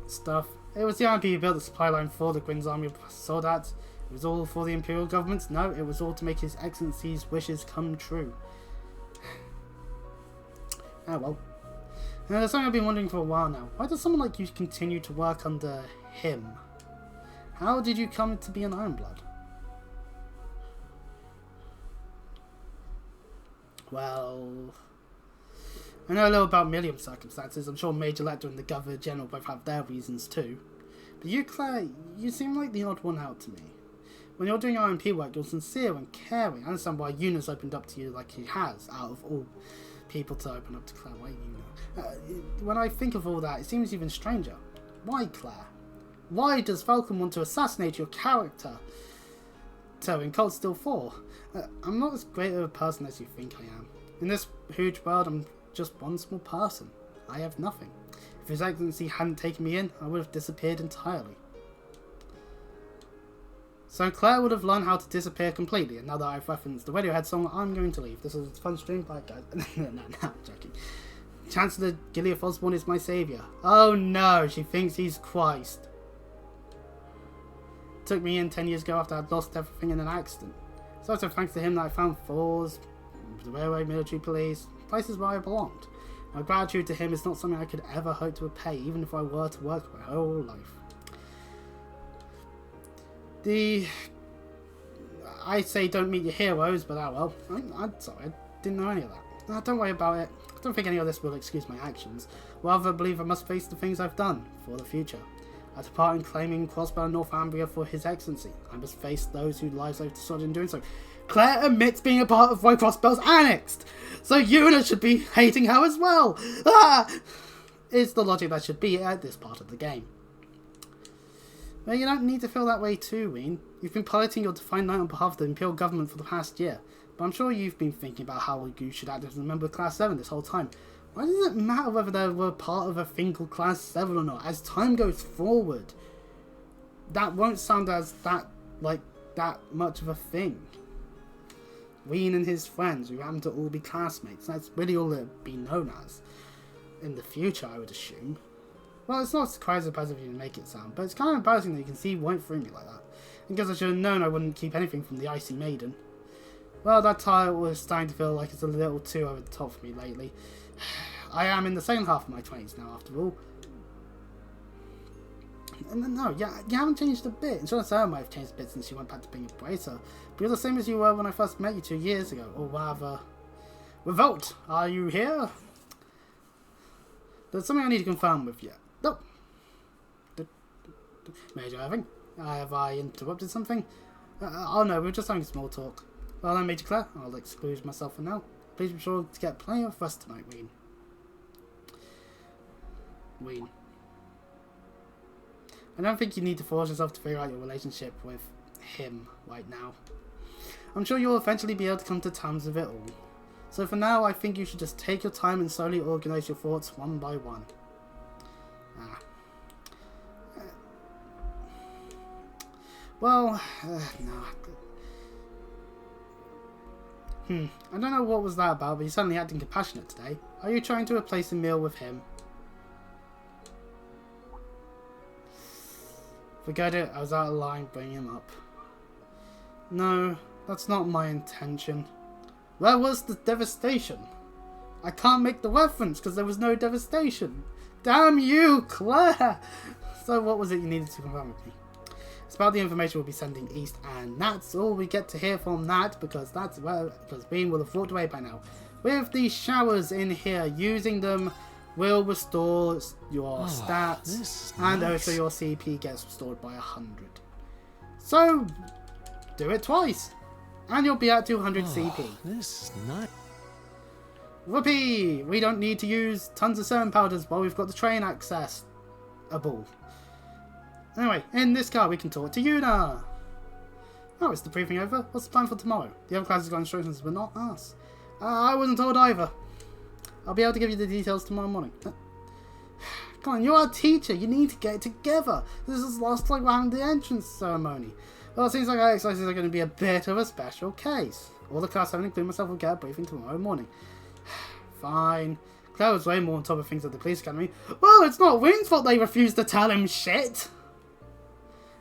stuff. It was the RP who built the supply line for the Gwyn's army of soldats. It was all for the Imperial government? No, it was all to make His Excellency's wishes come true. Oh well. There's something I've been wondering for a while now. Why does someone like you continue to work under him? How did you come to be an Ironblood? Well, I know a little about Millium's circumstances. I'm sure Major Lecter and the Governor General both have their reasons too. But you, Claire, you seem like the odd one out to me. When you're doing RMP work, you're sincere and caring. I understand why Eunice opened up to you like he has, out of all people to open up to Claire. Why when I think of all that, it seems even stranger. Why, Claire? Why does Falcon want to assassinate your character? So, in Cold Steel 4, I'm not as great of a person as you think I am. In this huge world, I'm just one small person. I have nothing. If His Excellency hadn't taken me in, I would have disappeared entirely. So Claire would have learned how to disappear completely, and now that I've referenced the Radiohead song, I'm going to leave. This is a fun stream, bye guys. No, I'm joking. Chancellor Gilead Osborne is my saviour. Oh no, she thinks he's Christ. Took me in 10 years ago after I'd lost everything in an accident. It's also thanks to him that I found Fours, the Railway Military Police, places where I belonged. My gratitude to him is not something I could ever hope to repay, even if I were to work my whole life. I say don't meet your heroes, but well. I'm sorry, I didn't know any of that. No, don't worry about it. I don't think any of this will excuse my actions. Rather, I believe I must face the things I've done for the future. I depart in claiming Crossbow Northumbria for His Excellency. I must face those whose lives I've destroyed in doing so. Claire admits being a part of why Crossbow's annexed, so Yuna should be hating her as well. Is the logic that should be at this part of the game. Well, you don't need to feel that way too, Ween. You've been piloting your Defiant Knight on behalf of the Imperial Government for the past year, but I'm sure you've been thinking about how you should act as a member of Class 7 this whole time. Why does it matter whether they were part of a thing called Class 7 or not? As time goes forward, that won't sound as that much of a thing. Ween and his friends, who happen to all be classmates, that's really all it'll be known as. In the future, I would assume. Well, it's not quite as impressive as you make it sound, but it's kind of embarrassing that you can see he went through me like that. And because I should have known I wouldn't keep anything from the Icy Maiden. Well, that title was starting to feel like it's a little too over the top for me lately. I am in the second half of my 20s now, after all. And no, yeah, you haven't changed a bit. And sure, Sarah might have changed a bit since you went back to being a bracer. But you're the same as you were when I first met you 2 years ago. Or rather... Revolt, are you here? There's something I need to confirm with you. No. Major Irving, have I interrupted something? Oh no, we're just having small talk. Well then, Major Claire, I'll excuse myself for now. Please be sure to get plenty of rest tonight, Ween. Ween. I don't think you need to force yourself to figure out your relationship with him right now. I'm sure you'll eventually be able to come to terms with it all. So for now, I think you should just take your time and slowly organise your thoughts one by one. Well, no. I don't know what was that about, but he's suddenly acting compassionate today. Are you trying to replace a meal with him? Forget it, I was out of line bringing him up. No, that's not my intention. Where was the devastation? I can't make the reference because there was no devastation. Damn you, Claire! So what was it you needed to confirm with me? It's about the information we'll be sending east, and that's all we get to hear from that because Bean will have walked away by now. With these showers in here, using them will restore your stats, and also your CP gets restored by 100. So, do it twice, and you'll be at 200 CP. This is nice. Whoopee! We don't need to use tons of serum powders while we've got the train accessible. Anyway, in this car we can talk to Yuna. Oh, is the briefing over? What's the plan for tomorrow? The other classes got instructions, but not us. I wasn't told either. I'll be able to give you the details tomorrow morning. Come on, you're our teacher. You need to get it together. This is last like around the entrance ceremony. Well, it seems like our exercises are going to be a bit of a special case. All the class, having including myself, will get a briefing tomorrow morning. Fine. Claire was way more on top of things at the police academy. Well, it's not Ween's fault they refused to tell him shit.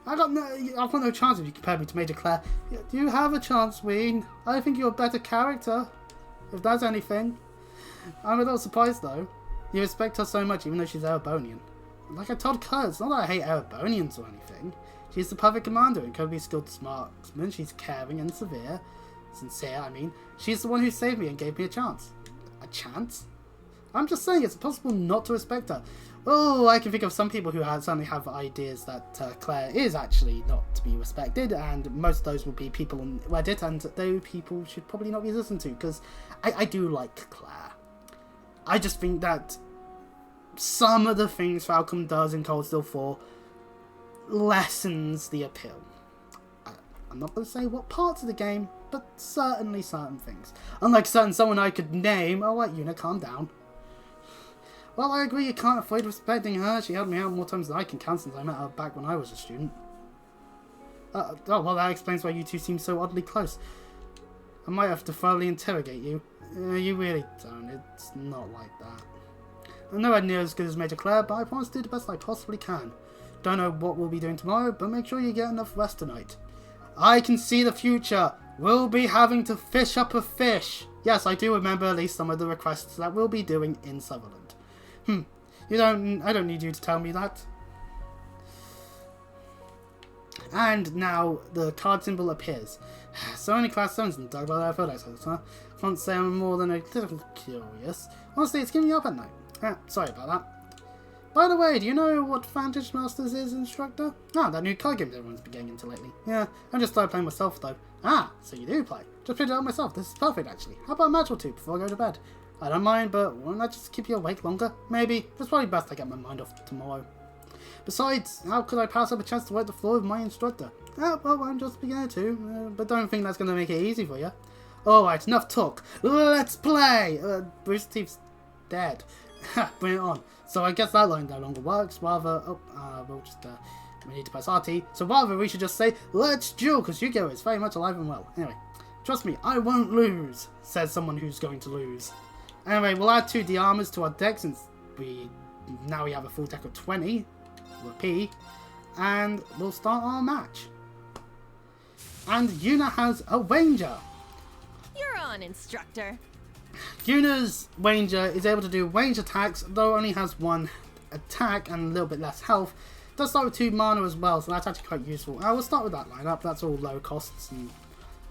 I've got no chance if you compare me to Major Claire. Do you have a chance, Ween? I think you're a better character, if that's anything. I'm a little surprised though. You respect her so much even though she's Erebonian. Like I told Claire, it's not that I hate Erebonians or anything. She's the perfect commander and could be skilled marksman. She's caring and sincere, I mean. She's the one who saved me and gave me a chance. A chance? I'm just saying it's impossible not to respect her. Oh, I can think of some people who certainly have ideas that Claire is actually not to be respected, and most of those will be people on Reddit, and those people should probably not be listened to, because I do like Claire. I just think that some of the things Falcom does in Cold Steel 4 lessens the appeal. I'm not going to say what parts of the game, but certainly certain things. Unlike someone I could name. Oh, wait, Yuna, calm down. Well, I agree you can't avoid respecting her. She helped me out more times than I can count since I met her back when I was a student. Oh, well, that explains why you two seem so oddly close. I might have to thoroughly interrogate you. You really don't. It's not like that. I'm nowhere near as good as Major Claire, but I promise to do the best I possibly can. Don't know what we'll be doing tomorrow, but make sure you get enough rest tonight. I can see the future. We'll be having to fish up a fish. Yes, I do remember at least some of the requests that we'll be doing in Sutherland. I don't need you to tell me that. And now the card symbol appears. So many class 7s in the dark about our photos, huh? Can't say I'm more than a little curious. Honestly, it's giving me up at night. Sorry about that. By the way, do you know what Vantage Masters is, instructor? Ah, that new card game that everyone's been getting into lately. Yeah, I just started playing myself though. Ah, so you do play. Just picked it up myself. This is perfect actually. How about a match or two before I go to bed? I don't mind, but won't that just keep you awake longer? Maybe. It's probably best I get my mind off tomorrow. Besides, how could I pass up a chance to wipe the floor with my instructor? Well, I'm just beginning to, but don't think that's going to make it easy for you. Alright, enough talk. Let's play! Bruce Teeth's dead. Bring it on. So I guess that line no longer works. Rather, we'll just, we need to press RT. So rather, we should just say, let's duel, because Yu-Gi-Oh! Is very much alive and well. Anyway, trust me, I won't lose, says someone who's going to lose. Anyway, we'll add 2 D-Armors to our deck, since now we have a full deck of 20, with P, and we'll start our match. And Yuna has a Ranger. You're on, instructor. Yuna's Ranger is able to do range attacks, though only has 1 attack and a little bit less health. Does start with 2 mana as well, so that's actually quite useful. We'll start with that lineup, that's all low costs and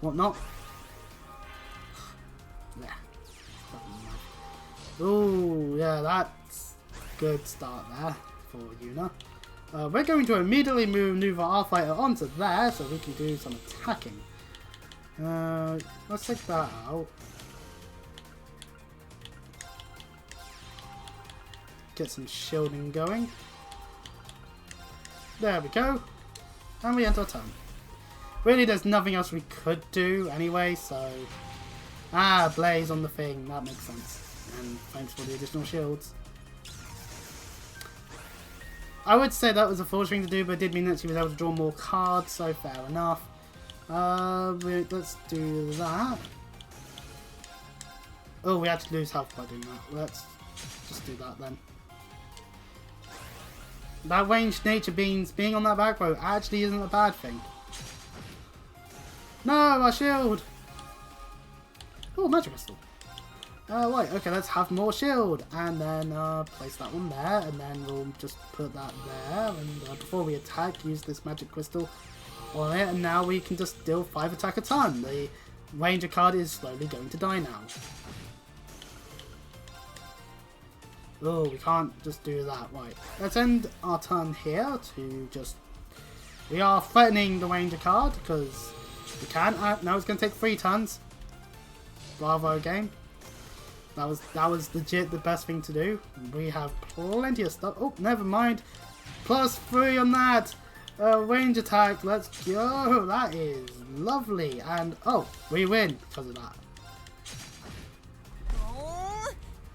whatnot. Yeah. Ooh, yeah, that's a good start there for Yuna. We're going to immediately maneuver our fighter onto there so we can do some attacking. Let's take that out. Get some shielding going. There we go. And we end our turn. Really, there's nothing else we could do anyway, so... Blaze on the thing. That makes sense. And thanks for the additional shields. I would say that was a foolish thing to do, but it did mean that she was able to draw more cards, so fair enough. Let's do that. Oh, we actually lose health by doing that. Let's just do that then. That ranged nature beans being on that back row actually isn't a bad thing. No, my shield! Oh, magic crystal. Right, okay, let's have more shield. And then place that one there, and then we'll just put that there. And before we attack, use this magic crystal on it. And now we can just deal 5 attack a turn. The ranger card is slowly going to die now. Oh, we can't just do that. Right, let's end our turn here to just... We are threatening the ranger card because we can. Now it's going to take 3 turns. Bravo game. That was legit the best thing to do. We have plenty of stuff. Oh, never mind. +3 on that. Range attack. Let's go. That is lovely. And oh, we win because of that.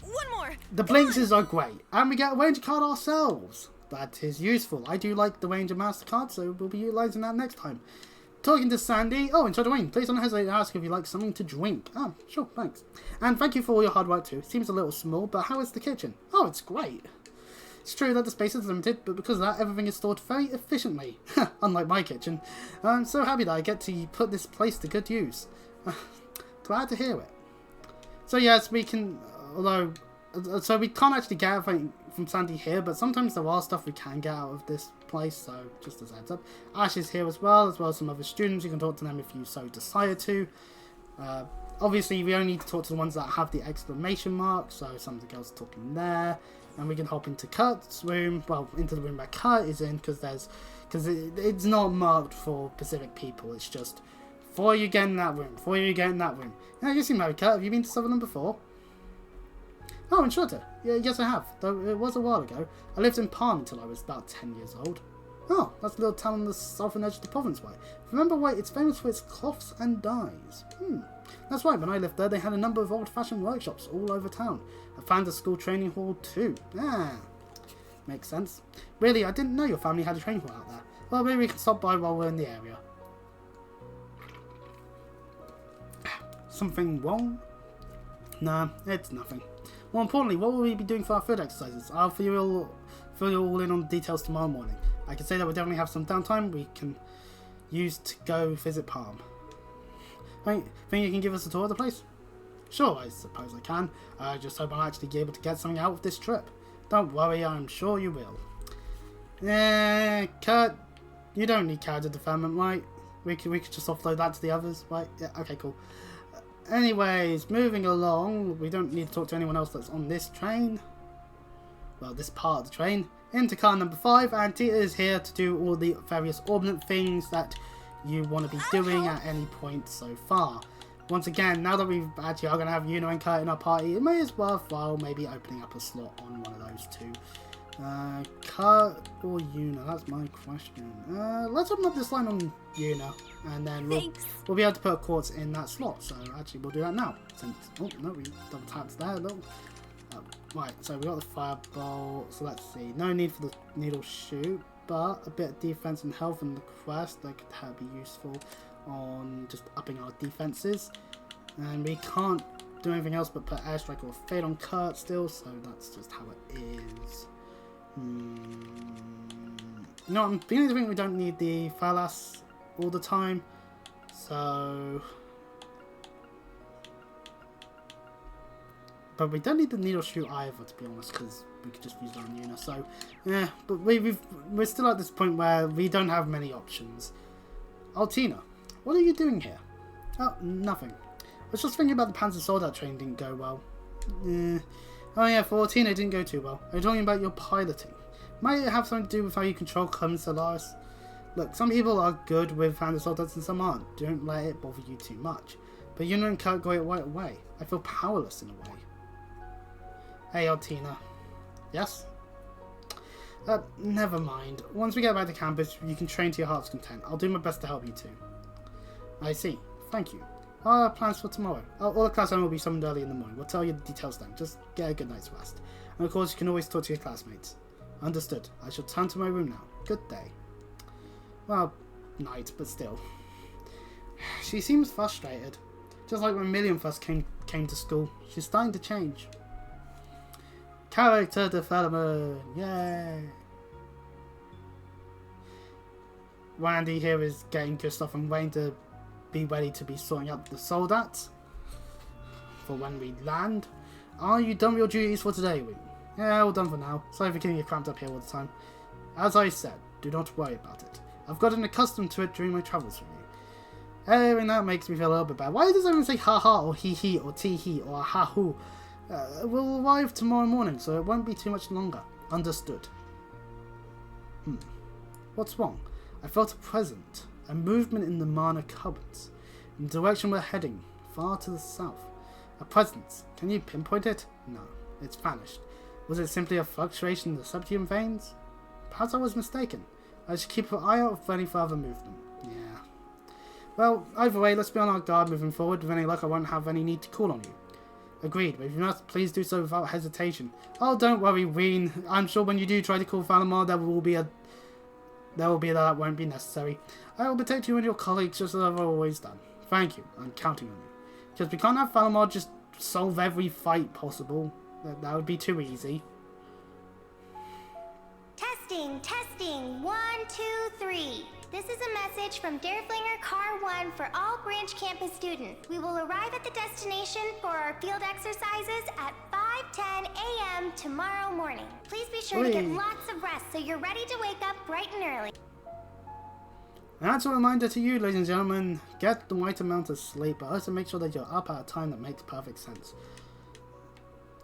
One more. The Blinks are great, and we get a Ranger card ourselves. That is useful. I do like the Ranger Master card, so we'll be utilising that next time. Talking to Sandy. Oh, and so Dwayne, please don't hesitate to ask if you like something to drink. Oh, sure, thanks. And thank you for all your hard work too. It seems a little small, but how is the kitchen? Oh, it's great. It's true that the space is limited, but because of that, everything is stored very efficiently. Unlike my kitchen. I'm so happy that I get to put this place to good use. Glad to hear it. So yes, we can, although, so we can't actually get everything from Sandy here, but sometimes there are stuff we can get out of this place, so just as a heads up. Ash is here as well as some other students. You can talk to them if you so desire to. Obviously, we only need to talk to the ones that have the exclamation mark, so some of the girls are talking there. And we can hop into Kurt's room, well, into the room where Kurt is in, because it's not marked for Pacific people, it's just, before you get in that room, Yeah, you seem married, Kurt. Have you been to Sutherland before? Oh, in Shorter. Yeah, yes, I have, though it was a while ago. I lived in Palm until I was about 10 years old. Oh, that's a little town on the southern edge of the province way. Remember why it's famous for its cloths and dyes. That's right, when I lived there, they had a number of old-fashioned workshops all over town. I found a school training hall too. Makes sense. Really, I didn't know your family had a training hall out there. Well, maybe we can stop by while we're in the area. Something wrong? Nah, it's nothing. More importantly, what will we be doing for our food exercises? I'll fill you all in on the details tomorrow morning. I can say that we definitely have some downtime. We can use to go visit Palm. Think you can give us a tour of the place? Sure, I suppose I can. I just hope I'll actually be able to get something out of this trip. Don't worry, I'm sure you will. Kurt, you don't need character development, right? We could just offload that to the others, right? Yeah, okay, cool. Anyways, moving along, we don't need to talk to anyone else that's on this train. Well, this part of the train. Into car number 5, and Tita is here to do all the various ordnance things that you want to be doing at any point so far. Once again, now that we actually are going to have Yuna and Kurt in our party, it may as worthwhile maybe opening up a slot on one of those two. Kurt or Yuna? That's my question. Let's open up this line on Yuna, and then we'll be able to put a quartz in that slot. So actually, we'll do that now. Since, oh no, we double tapped there a little. Right, so we got the firebolt. So let's see. No need for the needle shoot, but a bit of defense and health in the quest that could be useful on just upping our defenses. And we can't do anything else but put airstrike or fade on Kurt still, so that's just how it is. No, I'm beginning to think we don't need the Phalas all the time, so... But we don't need the needle shoot either, to be honest, because we could just use it on Yuna. So, yeah, but we're still at this point where we don't have many options. Altina, what are you doing here? Oh, nothing. I was just thinking about the panzer soldat train didn't go well. Oh yeah, for Altina it didn't go too well. Are you talking about your piloting? Might it have something to do with how you control Clem Solaris? Look, some people are good with panzer soldats and some aren't. Don't let it bother you too much. But Yuna and Kurt got it right away. I feel powerless in a way. Hey, Altina. Yes? Never mind. Once we get back to campus, you can train to your heart's content. I'll do my best to help you too. I see. Thank you. What are our plans for tomorrow? All the class will be summoned early in the morning. We'll tell you the details then. Just get a good night's rest. And of course, you can always talk to your classmates. Understood. I shall turn to my room now. Good day. Well, night, but still. She seems frustrated. Just like when Million first came to school. She's starting to change. Character development! Yay! Randy here is getting good stuff and waiting to be ready to be sorting out the soldats for when we land. Are you done with your duties for today, Wing? Yeah, all done for now. Sorry for getting you cramped up here all the time. As I said, do not worry about it. I've gotten accustomed to it during my travels with you. Hearing that makes me feel a little bit bad. Why does everyone say ha-ha or hee-hee or tee-hee or ha-hoo? We'll arrive tomorrow morning, so it won't be too much longer. Understood. What's wrong? I felt a presence, a movement in the Mana cupboards, in the direction we're heading, far to the south. A presence. Can you pinpoint it? No, it's vanished. Was it simply a fluctuation in the subterranean veins? Perhaps I was mistaken. I should keep an eye out for any further movement. Yeah. Well, either way, let's be on our guard moving forward. With any luck, I won't have any need to call on you. Agreed, but if you must, please do so without hesitation. Oh, don't worry, Ween. I'm sure when you do try to call Valamar, that won't be necessary. I will protect you and your colleagues just as I've always done. Thank you. I'm counting on you. Because we can't have Valamar just solve every fight possible. That would be too easy. Testing, testing. 1, 2, 3. This is a message from Dareflinger Car 1 for all branch campus students. We will arrive at the destination for our field exercises at 5:10 a.m. tomorrow morning. Please be sure to get lots of rest so you're ready to wake up bright and early. That's a reminder to you, ladies and gentlemen. Get the right amount of sleep, but also make sure that you're up at a time that makes perfect sense.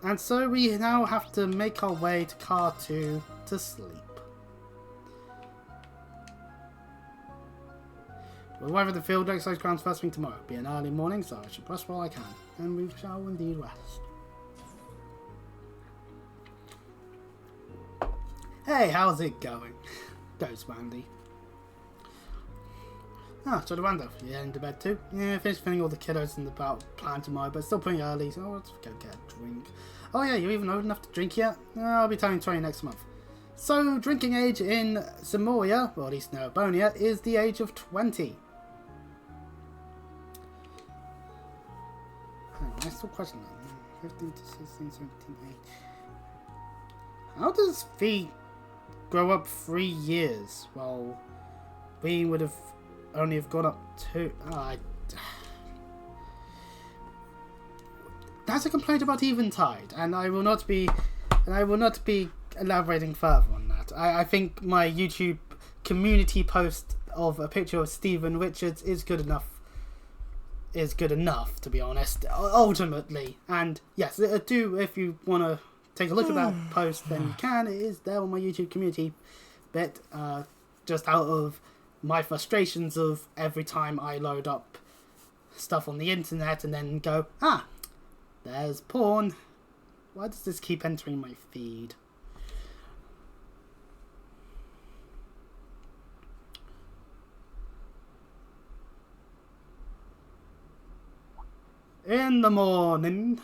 And so we now have to make our way to Car 2 to sleep. We'll arrive at the field exercise grounds first thing tomorrow. It'll be an early morning, so I should rest while I can. And we shall indeed rest. Hey, how's it going? Goes Randy. Ah, so the Randolph, you heading to bed too? Yeah, finished filling all the kiddos in the plan tomorrow, but it's still pretty early, so let's go get a drink. Oh yeah, you're even old enough to drink yet? I'll be turning 20 next month. So, drinking age in Samoria, or at least Narabonia, is the age of 20. I still question that. 15 to 16, 17, 18. How does V grow up 3 years? Well, we would have only have gone up 2. That's a complaint about Eventide, and I will not be elaborating further on that. I think my YouTube community post of a picture of Stephen Richards is good enough. To be honest, ultimately. And yes, do, if you want to take a look at that post, then you can. It is there on my YouTube community bit, just out of my frustrations of every time I load up stuff on the internet and then go, there's porn. Why does this keep entering my feed? In the morning,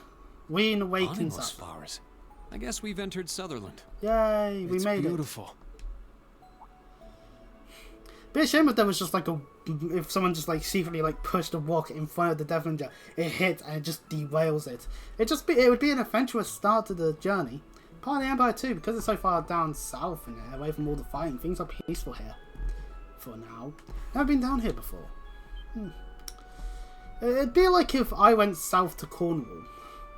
we awaken flowers. I guess we've entered Sutherland. Yay, we made it. It's beautiful. Be a shame if there was just like if someone just like secretly like pushed a rocket in front of the Death Ranger, it hits and it just derails it. It would be an adventurous start to the journey. Part of the Empire too, because it's so far down south and away from all the fighting, things are peaceful here. For now. Never been down here before. It'd be like if I went south to Cornwall.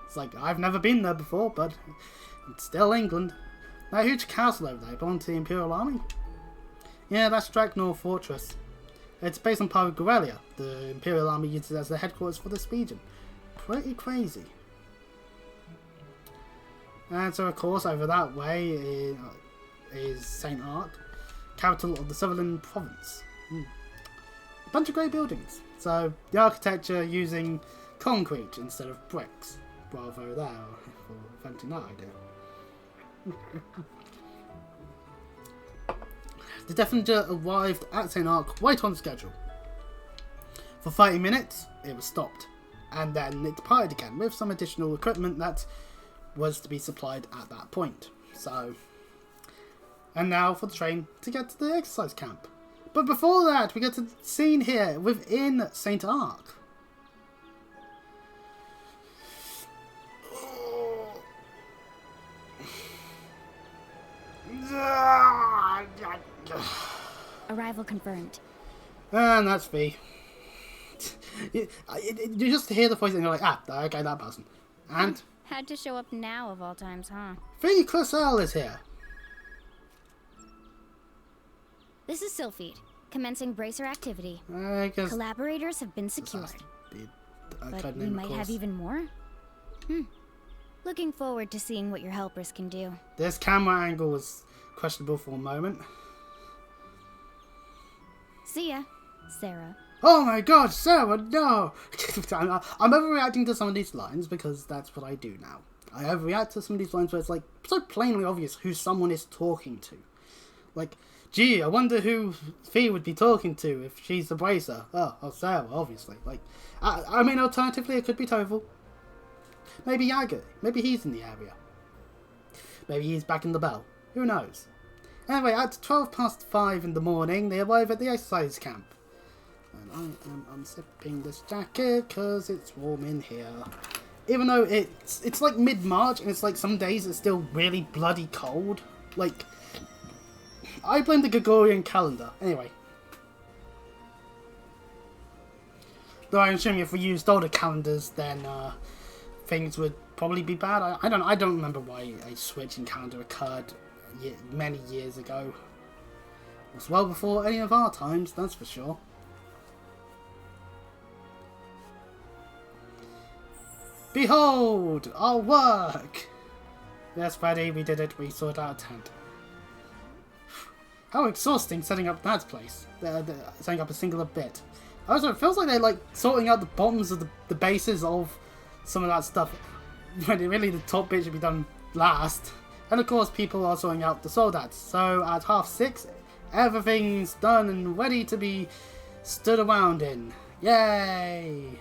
It's like, I've never been there before, but it's still England. That huge castle over there belonged to the Imperial Army. Yeah, that's Draknor Fortress. It's based on part of Guerrilla. The Imperial Army used it as the headquarters for this region. Pretty crazy. And so, of course, over that way is St. Ark, capital of the Sutherland province. A bunch of great buildings. So, the architecture using concrete instead of bricks. Bravo there for inventing that idea. The Death Ranger arrived at St. Ark right on schedule. For 30 minutes, it was stopped. And then it departed again with some additional equipment that was to be supplied at that point. So, and now for the train to get to the exercise camp. But before that, we get to the scene here within St. Ark. Arrival confirmed. And that's V. You just hear the voice and you're like, okay, that person. And Had to show up now of all times, huh? V. Cressel is here. This is Sylphid, commencing bracer activity. I guess Collaborators have been secured. But we might have even more? Looking forward to seeing what your helpers can do. This camera angle was questionable for a moment. See ya, Sarah. Oh my god, Sarah, no! I'm overreacting to some of these lines because that's what I do now. I overreact to some of these lines where it's like so plainly obvious who someone is talking to. Like, gee, I wonder who Fee would be talking to if she's the bracer. Oh, Sarah, obviously. Like, I mean, alternatively, it could be Toval. Maybe Yager. Maybe he's in the area. Maybe he's back in the bell. Who knows? Anyway, at 5:12 in the morning, they arrive at the exercise camp. And I am unzipping this jacket because it's warm in here. Even though it's like mid-March and it's like some days it's still really bloody cold. Like, I blame the Gregorian calendar. Anyway. Though I'm assuming if we used older calendars, then things would probably be bad. I don't remember why a switch in calendar occurred many years ago. It was well before any of our times, that's for sure. Behold, our work! Yes, Freddy, we did it. We sorted out a tent. How exhausting setting up that place. Setting up a singular bit. Also, it feels like they're like sorting out the bottoms of the bases of some of that stuff. When really the top bit should be done last. And of course, people are sorting out the soldats. So at 6:30, everything's done and ready to be stood around in. Yay!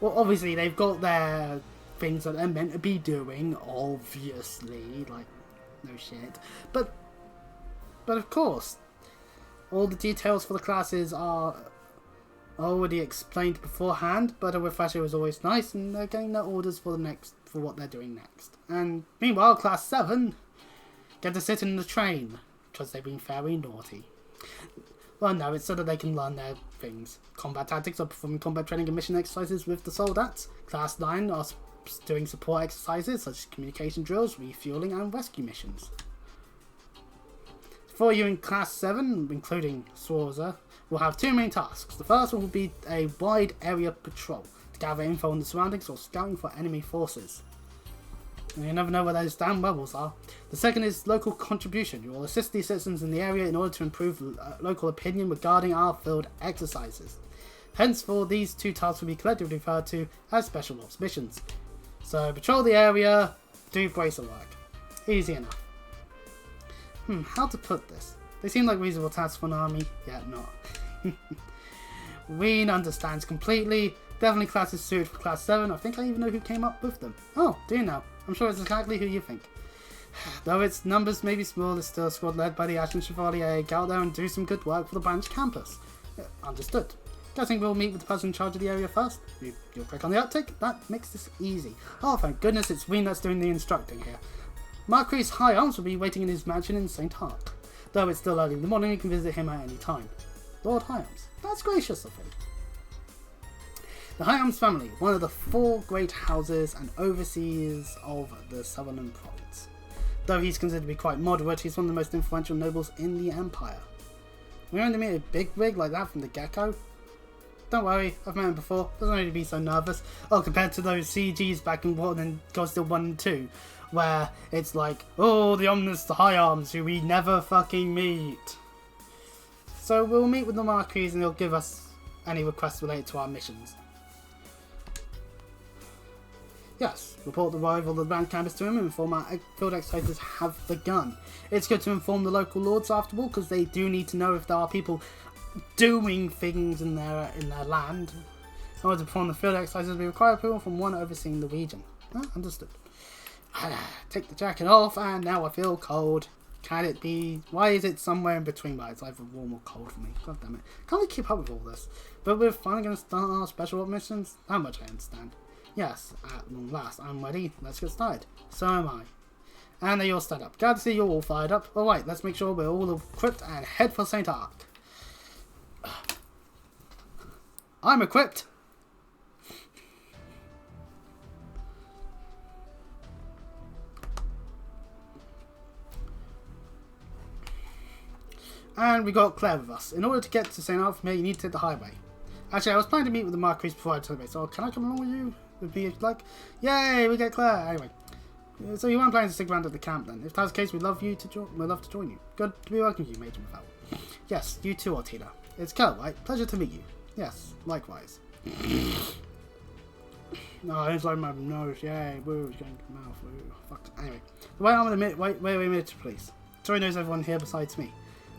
Well, obviously, they've got their things that they're meant to be doing, obviously, like, no shit. But of course, all the details for the classes are already explained beforehand, but a refresher is always nice, and they're getting their orders for what they're doing next. And meanwhile, Class 7 get to sit in the train, because they've been very naughty. Well, no, it's so that they can learn their things. Combat tactics are performing combat training and mission exercises with the soldats. Class 9 are doing support exercises such as communication drills, refueling, and rescue missions. For you in Class 7, including Sworza, will have 2 main tasks. The first one will be a wide area patrol to gather info on the surroundings or scouting for enemy forces. And you never know where those damn rebels are. The second is local contribution. You will assist the citizens in the area in order to improve local opinion regarding our field exercises. Henceforth, these 2 tasks will be collectively referred to as special ops missions. So, patrol the area, do bracer work. Easy enough. How to put this? They seem like reasonable tasks for an army, yet not. Ween understands completely. Definitely classes suited for Class 7. I think I even know who came up with them. Oh, do you now? I'm sure it's exactly who you think. Though its numbers may be small, it's still a squad led by the Ashen Chevalier. Get out there and do some good work for the branch campus. Understood. Guessing we'll meet with the person in charge of the area first. You'll click on the uptick. That makes this easy. Oh, thank goodness it's Ween that's doing the instructing here. Marquis High Arms will be waiting in his mansion in St. Ark. Though it's still early in the morning, you can visit him at any time. Lord High Arms. That's gracious of him. The High Arms family, one of the 4 great houses and overseers of the Sutherland province. Though he's considered to be quite moderate, he's one of the most influential nobles in the Empire. We're going to meet a bigwig like that from the get-go? Don't worry, I've met him before. Doesn't need to be so nervous. Oh, compared to those CGs back in Godzilla 1 and 2, where it's like, oh, the ominous High Arms who we never fucking meet. So we'll meet with the Marquis and he'll give us any requests related to our missions. Yes, report the arrival of the band campus to him and inform our field exercises have begun. It's good to inform the local lords after all, because they do need to know if there are people doing things in their land. In order to perform the field exercises, we require approval from one overseeing the region. Understood. Take the jacket off, and now I feel cold. Can it be? Why is it somewhere in between? But it's either warm or cold for me. God damn it. Can't we keep up with all this? But we're finally going to start our special op missions? How much I understand. Yes, at long last, I'm ready. Let's get started. So am I. And they all stand up. Glad to see you're all fired up. Alright, let's make sure we're all equipped and head for St. Ark. I'm equipped. And we got Claire with us. In order to get to St. Ark from here, you need to take the highway. Actually, I was planning to meet with the Marquis before I told me, so can I come along with you? Would be like, yay, we get Claire. Anyway, so you weren't planning to stick around at the camp then. If that's the case, we'd love to join you. Good to be working with you, Major Mafal. Yes, you too, Ortina. It's Kel, right? Pleasure to meet you. Yes, likewise. No, it's like my nose. Yay, woo, it's going to the mouth. Woo. Fuck. Anyway, the way I'm gonna admit, wait a minute, please. Tori knows everyone here besides me.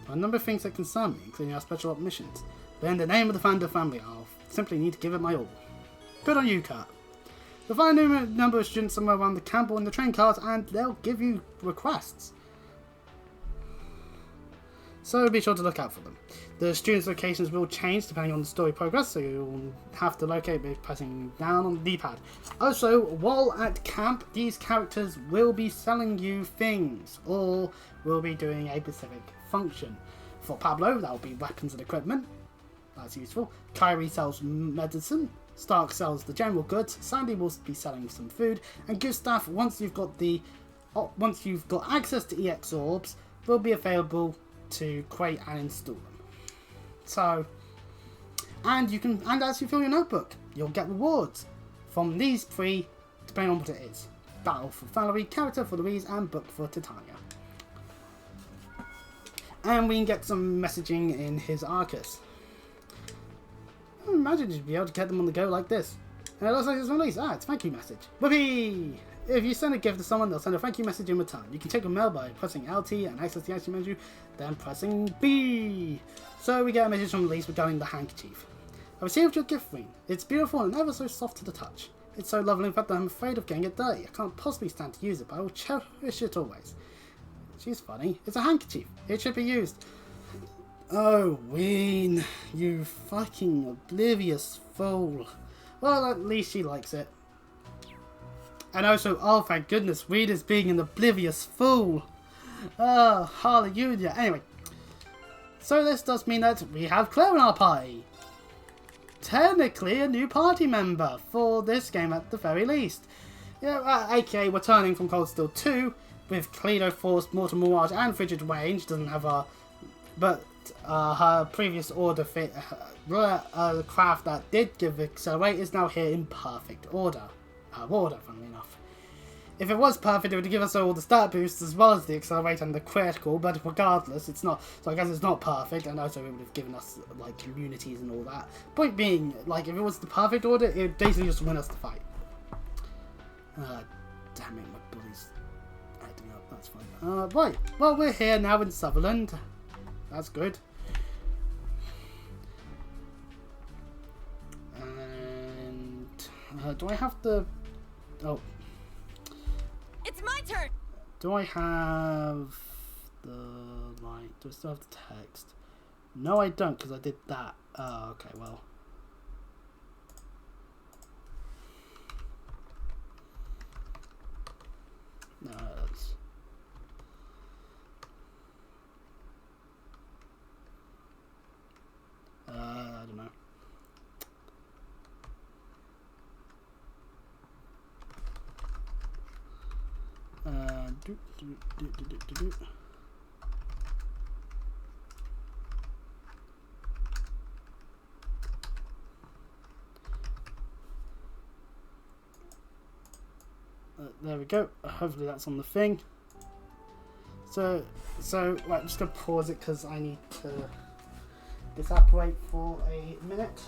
There are a number of things that concern me, including our special op missions. But in the name of the Vander family, I'll simply need to give it my all. Good on you, Kurt. You'll find a number of students somewhere around the camp or in the train cars, and they'll give you requests. So be sure to look out for them. The students' locations will change depending on the story progress, so you'll have to locate by pressing down on the D-pad. Also, while at camp, these characters will be selling you things, or will be doing a specific function. For Pablo, that will be weapons and equipment. That's useful. Kyrie sells medicine. Stark sells the general goods. Sandy will be selling some food. And Gustav, once you've got access to EX orbs, will be available to create and install them. So, and as you fill your notebook, you'll get rewards from these 3, depending on what it is. Battle for Valerie, character for Louise, and book for Titania. And we can get some messaging in his Arcus. Imagine you'd be able to get them on the go like this. And it looks like it's released. It's a thank you message. Whoopee! If you send a gift to someone, they'll send a thank you message in return. You can check your mail by pressing LT and access the action menu, then pressing B. So we get a message from Elise regarding the handkerchief. I received your gift ring. It's beautiful and ever so soft to the touch. It's so lovely in fact that I'm afraid of getting it dirty. I can't possibly stand to use it, but I will cherish it always. She's funny. It's a handkerchief. It should be used. Oh, Ween, you fucking oblivious fool. Well, at least she likes it. And also, oh, thank goodness, Ween is being an oblivious fool. Oh, hallelujah. Anyway, So this does mean that we have Claire in our party. Technically a new party member for this game at the very least. Yeah, aka we're turning from Cold Steel 2 with Cledo Force, Mortal Mirage and Frigid Range. Doesn't have a... But her previous order fit... craft that did give Accelerate is now here in perfect order. Funnily enough. If it was perfect, it would give us all the stat boosts as well as the Accelerate and the critical, but regardless, it's not. So I guess it's not perfect, and also it would have given us, like, communities and all that. Point being, like, if it was the perfect order, it would basically just win us the fight. Damn it, my bully's acting up, that's fine. Right, well, we're here now in Sutherland. That's good. And, do I have the... Oh. It's my turn! Do I have the, like, do I still have the text? No, I don't, because I did that. Oh, okay, well. No, that's... I don't know. There we go. Hopefully that's on the thing. So right, I'm just gonna pause it because I need to disapparaate for a minute.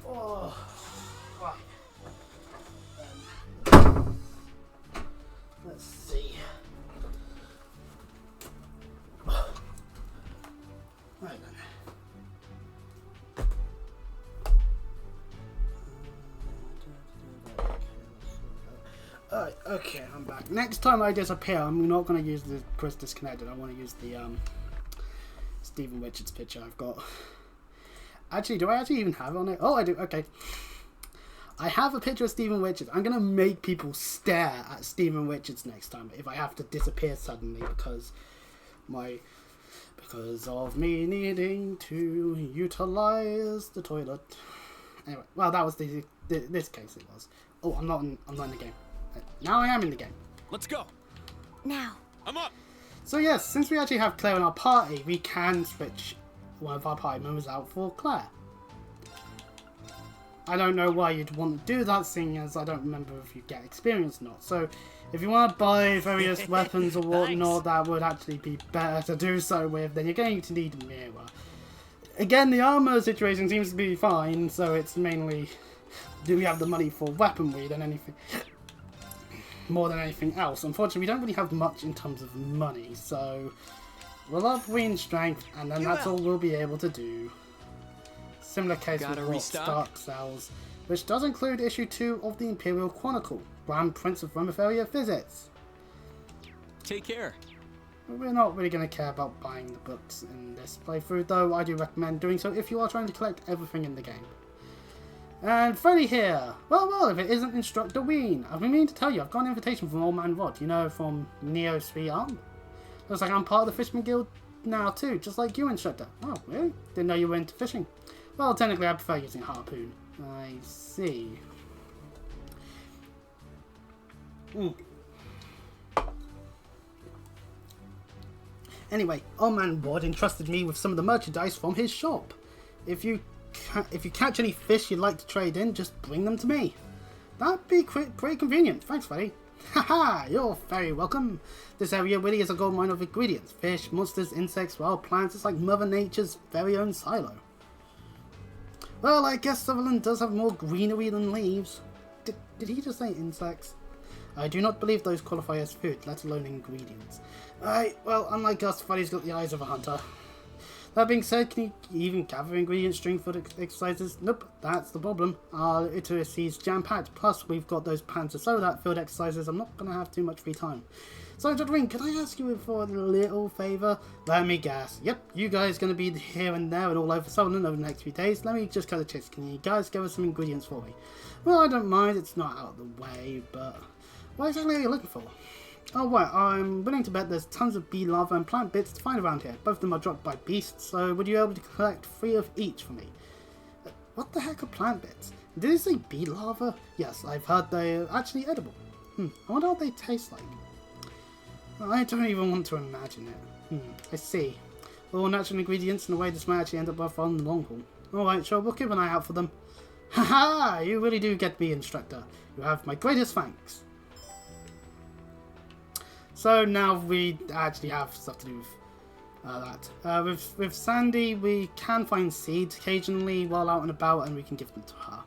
Oh, right. Let's see. Right then. Alright, okay, I'm back. Next time I disappear, I'm not going to use the Chris Disconnected. I want to use the Stephen Richards picture I've got. Actually, do I actually even have it on it? Oh, I do. Okay. I have a picture of Stephen Richards. I'm going to make people stare at Stephen Richards next time if I have to disappear suddenly because of me needing to utilize the toilet. Anyway, well, that was this case it was. Oh, I'm not in the game. Now I am in the game. Let's go. Now. I'm up. So yes, since we actually have Claire in our party, we can switch one of our party members out for Claire. I don't know why you'd want to do that, seeing as I don't remember if you get experience or not. So if you want to buy various weapons or whatnot that would actually be better to do so with, then you're going to need a mirror. Again, the armor situation seems to be fine, so it's mainly do we have the money for weaponry than anything. More than anything else. Unfortunately, we don't really have much in terms of money, so we'll have green strength, and then that's all we'll be able to do. Similar case with what Stark sells, which does include issue 2 of the Imperial Chronicle, Grand Prince of Romefaria visits. Take care. We're not really going to care about buying the books in this playthrough, though I do recommend doing so if you are trying to collect everything in the game. And Freddy here! Well, if it isn't Instructor Ween. I've been meaning to tell you, I've got an invitation from Old Man Rod, you know, from Neo's 3 Arm. Looks like I'm part of the Fisherman Guild now too, just like you, Instructor. Oh, really? Didn't know you were into fishing. Well, technically I prefer using harpoon. I see. Anyway, Old Man Rod entrusted me with some of the merchandise from his shop. If you catch any fish you'd like to trade in, just bring them to me. That'd be pretty convenient. Thanks, Freddy. Haha, you're very welcome. This area really is a goldmine of ingredients. Fish, monsters, insects, wild plants. It's like Mother Nature's very own silo. Well, I guess Sutherland does have more greenery than leaves. Did he just say insects? I do not believe those qualify as food, let alone ingredients. Alright, well, unlike us, Freddy's got the eyes of a hunter. That being said, can you even gather ingredients during food exercises? Nope, that's the problem. Our literacy's jam-packed, plus we've got those panzer soldat field exercises. I'm not going to have too much free time. So, Jodwin, can I ask you for a little favour? Let me guess. Yep, you guys going to be here and there and all over Sutherland over the next few days. Let me just cut the chase. Can you guys give us some ingredients for me? Well, I don't mind. It's not out of the way, but what exactly are you looking for? Oh, right, I'm willing to bet there's tons of bee larvae and plant bits to find around here. Both of them are dropped by beasts, so would you be able to collect 3 of each for me? What the heck are plant bits? Did you say bee larvae? Yes, I've heard they're actually edible. I wonder what they taste like. I don't even want to imagine it. I see. All natural ingredients in a way this might actually end up worth on the long haul. Alright, sure, we'll keep an eye out for them. Haha, you really do get me, Instructor. You have my greatest thanks. So now we actually have stuff to do with that. With Sandy, we can find seeds occasionally while out and about, and we can give them to her.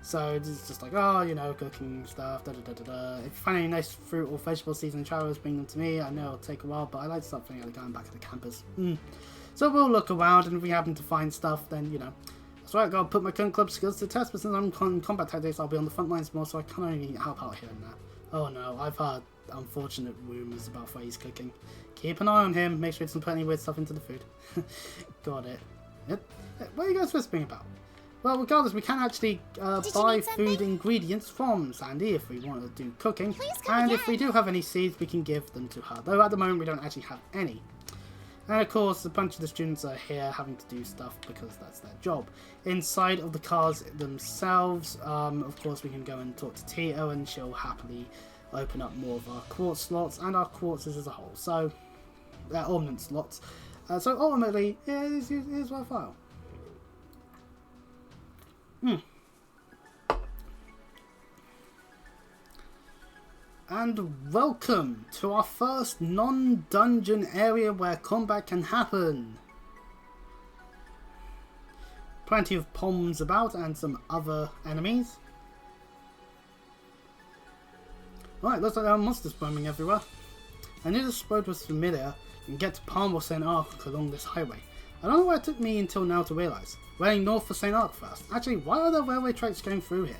So it's just like, oh, you know, cooking stuff, da da da da da. If you find any nice fruit or vegetable seeds and showers, bring them to me. I know it'll take a while, but I like something like going back to the campus. So we'll look around, and if we happen to find stuff, then, you know. That's right, I've got to put my current club skills to the test, but since I'm in combat tactics, I'll be on the front lines more, so I can only help out here and there. Oh no, I've heard unfortunate rumours about Freddy's cooking. Keep an eye on him, make sure he doesn't put any weird stuff into the food. Got it. Yep. What are you guys whispering about? Well, regardless, we can actually buy food ingredients from Sandy if we want to do cooking. And if we do have any seeds, we can give them to her. Though at the moment, we don't actually have any. And of course, a bunch of the students are here having to do stuff because that's their job. Inside of the cars themselves, of course, we can go and talk to Tito, and she'll happily open up more of our quartz slots and our quartzes as a whole. So, ordnance slots. So ultimately, it is worthwhile. And welcome to our first non-dungeon area where combat can happen. plenty of palms about and some other enemies. Alright, looks like there are monsters roaming everywhere. I knew this road was familiar and get to Palm or St. Arc along this highway. I don't know why it took me until now to realise. We're heading north for St. Arc first. Actually, why are there railway tracks going through here?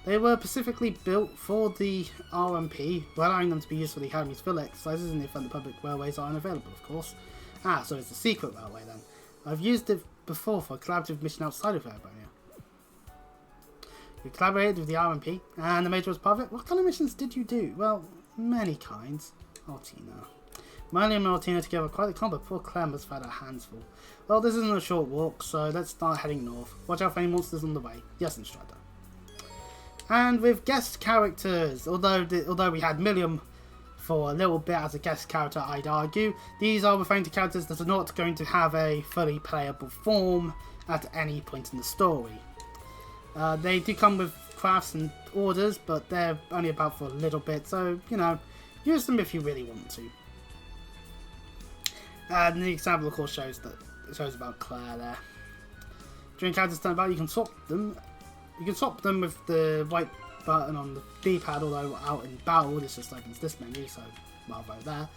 They were specifically built for the RMP, allowing them to be used for the Academy's field exercises in the event the public railways are unavailable, of course. Ah, so it's a secret railway then. I've used it before for a collaborative mission outside of Airbonia. We collaborated with the RMP, and the Major was part of it. What kind of missions did you do? Well, many kinds. Martina. Miley and Martina together quite the combo. Poor Claire must have had her hands full. Well, this isn't a short walk, so let's start heading north. Watch out for any monsters on the way. Yes, Instructor. And with guest characters, although we had Milliam for a little bit as a guest character, I'd argue, these are referring to characters that are not going to have a fully playable form at any point in the story. They do come with crafts and orders, but they're only about for a little bit, so, you know, use them if you really want to. And the example, of course, shows about Claire there. During characters turn about, you can swap them. You can swap them with the right button on the D-pad, although out in battle, this just opens this menu, so Marvo there.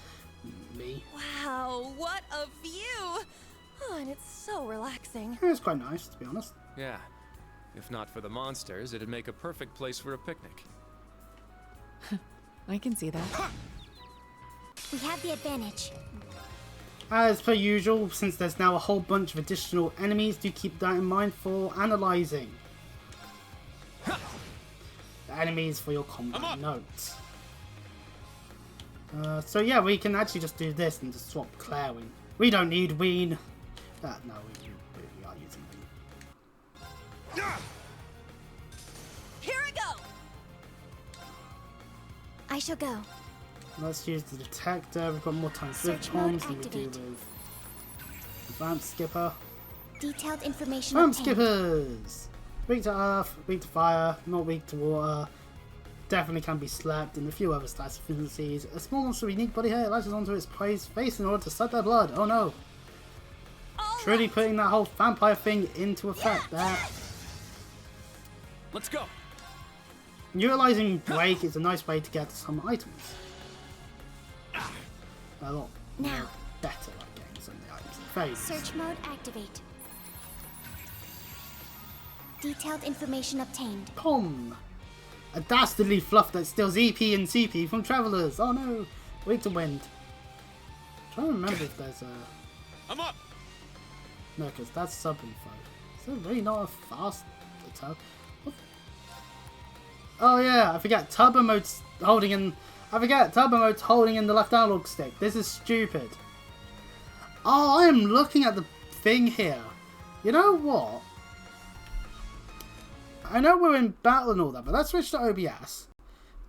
Me. Wow, what a view! Oh, and it's so relaxing. It's quite nice, to be honest. Yeah. If not for the monsters, it'd make a perfect place for a picnic. I can see that. We have the advantage. As per usual, since there's now a whole bunch of additional enemies, do keep that in mind for analysing. The enemies for your combat notes. So yeah, we can actually just do this and just swap Claire in. We don't need Ween. No, we are using Ween. Here I go! I shall go. Let's use the detector. We've got more times with bombs than we do with advanced skipper. Detailed information Advanced obtained. skippers! Weak to earth, weak to fire, not weak to water. Definitely can be slapped, and a few other stats efficiencies. A small monster with unique body hair latches onto its prey's face in order to suck their blood. Oh no! Truly putting that whole vampire thing into effect there. Let's go! Utilising break is a nice way to get some items. A lot Now. better at getting some of the items in phase. Search mode activate. Detailed information obtained. Pom! A dastardly fluff that steals EP and CP from travellers. Oh no! Weak to wind. I'm trying to remember if there's a... I'm up! No, because that's sub-info. Is there really not a fast attack? What? Oh yeah, I forget. Turbo mode's holding in... Turbo mode's holding in the left analog stick. This is stupid. Oh, I am looking at the thing here. You know what? I know we're in battle and all that, but let's switch to OBS.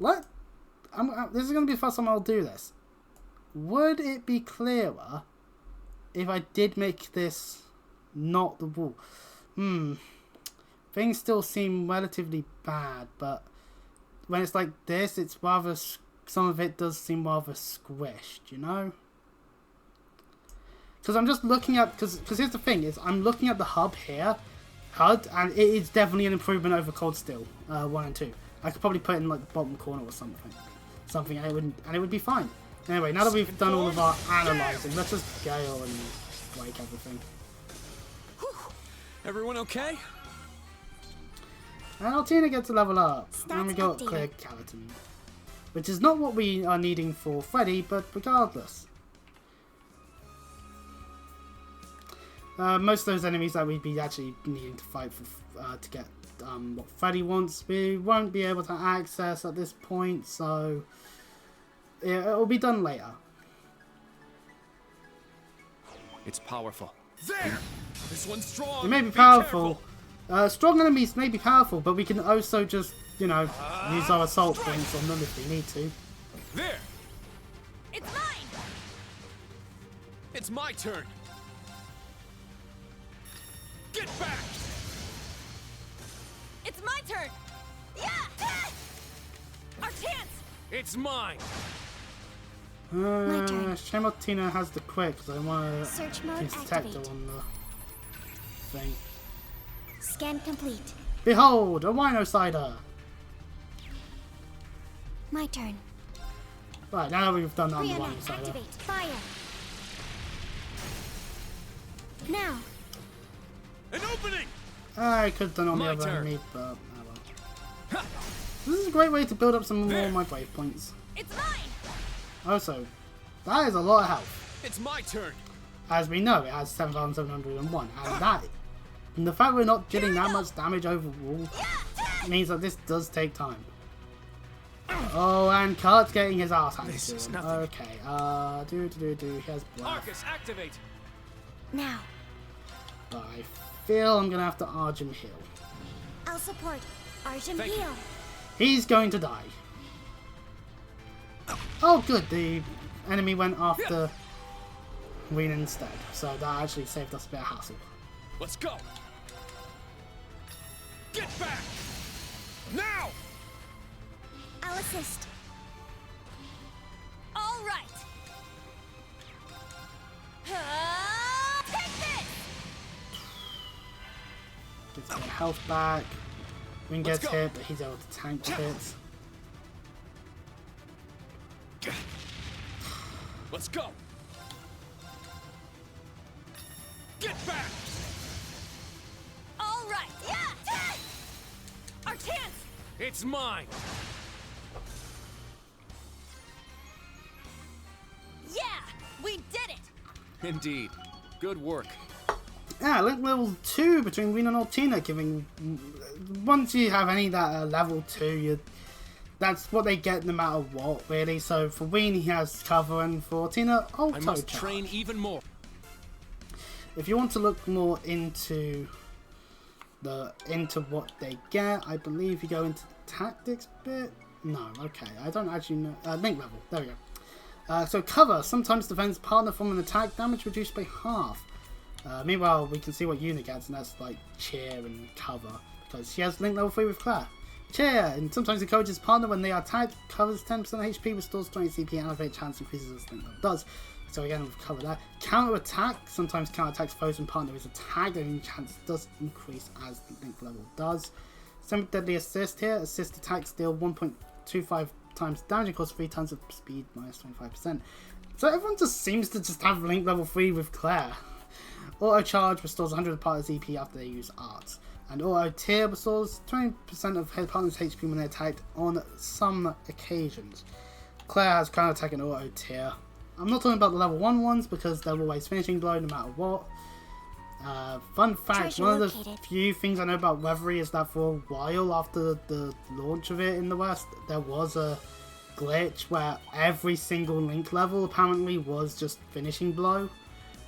This is going to be the first time I'll do this. Would it be clearer if I did make this not the wall? Things still seem relatively bad, but when it's like this, it's rather... Some of it does seem rather squished, you know? Because I'm just looking at... Because here's the thing, is I'm looking at the HUD, and it is definitely an improvement over Cold Steel 1 and 2. I could probably put it in like the bottom corner or something, and it would be fine. Anyway, now that we've done all of our analysing, let's just gale and break everything. Everyone okay? And Altina gets a level up, and we got updated. Clear Calatin, which is not what we are needing for Freddy, but regardless. Most of those enemies that we'd be actually needing to fight for to get what Freddy wants, we won't be able to access at this point, so yeah, it'll be done later. It's powerful. There! This one's strong! It may be powerful. Strong enemies may be powerful, but we can also just, you know, use our assault points on them if we need to. There! It's mine! It's my turn! Get back! It's my turn! Yeah! Our chance! It's mine! My turn. Shame Tina has the quick, because I want to Search mode use detector activate. on the thing. Scan complete. Behold, a Wino cider. My turn. Right, now we've done that on the Rionet, Wino cider. activate. Fire. Now. An opening! I could have done it on the other enemy, but oh well. This is a great way to build up some more of my brave points. It's mine. Also, that is a lot of health. It's my turn. As we know, it has 7,701, and that, and the fact we're not getting that much damage overall, means that this does take time. Oh, and Kurt's getting his ass handed to him. Okay, he has blood. Arcus, activate. Now. But I feel I'm gonna have to Argent heal. I'll support. Argent Thank heal. you. He's going to die. Oh, good. The enemy went after Ween instead, so that actually saved us a bit of hassle. Let's go. Get back. Now. I'll assist. All right. Take this. Gets a bit of health back. Ween gets hit, but he's able to tank hits. Let's go. Get back. All right. Yeah. Our chance. It's mine. Yeah. We did it. Indeed. Good work. Yeah, link level 2 between Ween and Altina, giving... Once you have any that are level 2, that's what they get no matter what, really. So for Ween, he has cover, and for Altina, auto I must charge. train even more. If you want to look more into what they get, I believe you go into the tactics bit. No, okay, I don't actually know. Link level, there we go. So cover sometimes defends partner from an attack, damage reduced by half. Meanwhile, we can see what unit gets, and that's like cheer and cover, because she has link level 3 with Claire. Cheer, and sometimes encourages partner when they are attacked, covers 10% HP, restores 20 CP, and elevate chance increases as link level does. So again, we've covered that. Counter attack, sometimes counter attacks foes when partner is attacked, and chance does increase as the link level does. Semi-deadly assist here, assist attacks deal 1.25 times damage and cost 3 tons of speed, minus 25%. So everyone just seems to just have link level 3 with Claire. Auto charge restores 100 of partner's EP after they use arts. And auto tear restores 20% of his partner's HP when they're attacked on some occasions. Claire has counter attack and auto tear. I'm not talking about the level 1 ones because they're always finishing blow no matter what. Fun fact, one of the few things I know about Reverie is that for a while after the launch of it in the West, there was a glitch where every single link level apparently was just finishing blow.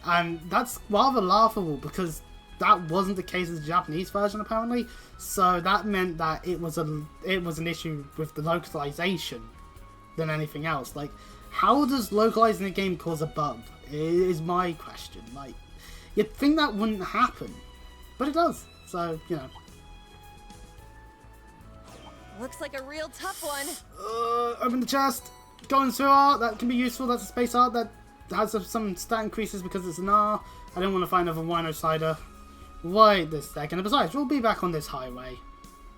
And that's rather laughable because that wasn't the case with the Japanese version apparently. So that meant that it was an issue with the localization than anything else. Like, how does localizing a game cause a bug? Is my question. Like, you'd think that wouldn't happen, but it does. So, you know. Looks like a real tough one. Open the chest. Going through art. That can be useful. That's a space art that has some stat increases because it's an R. I don't want to find another Wino cider right this second. And besides, we'll be back on this highway.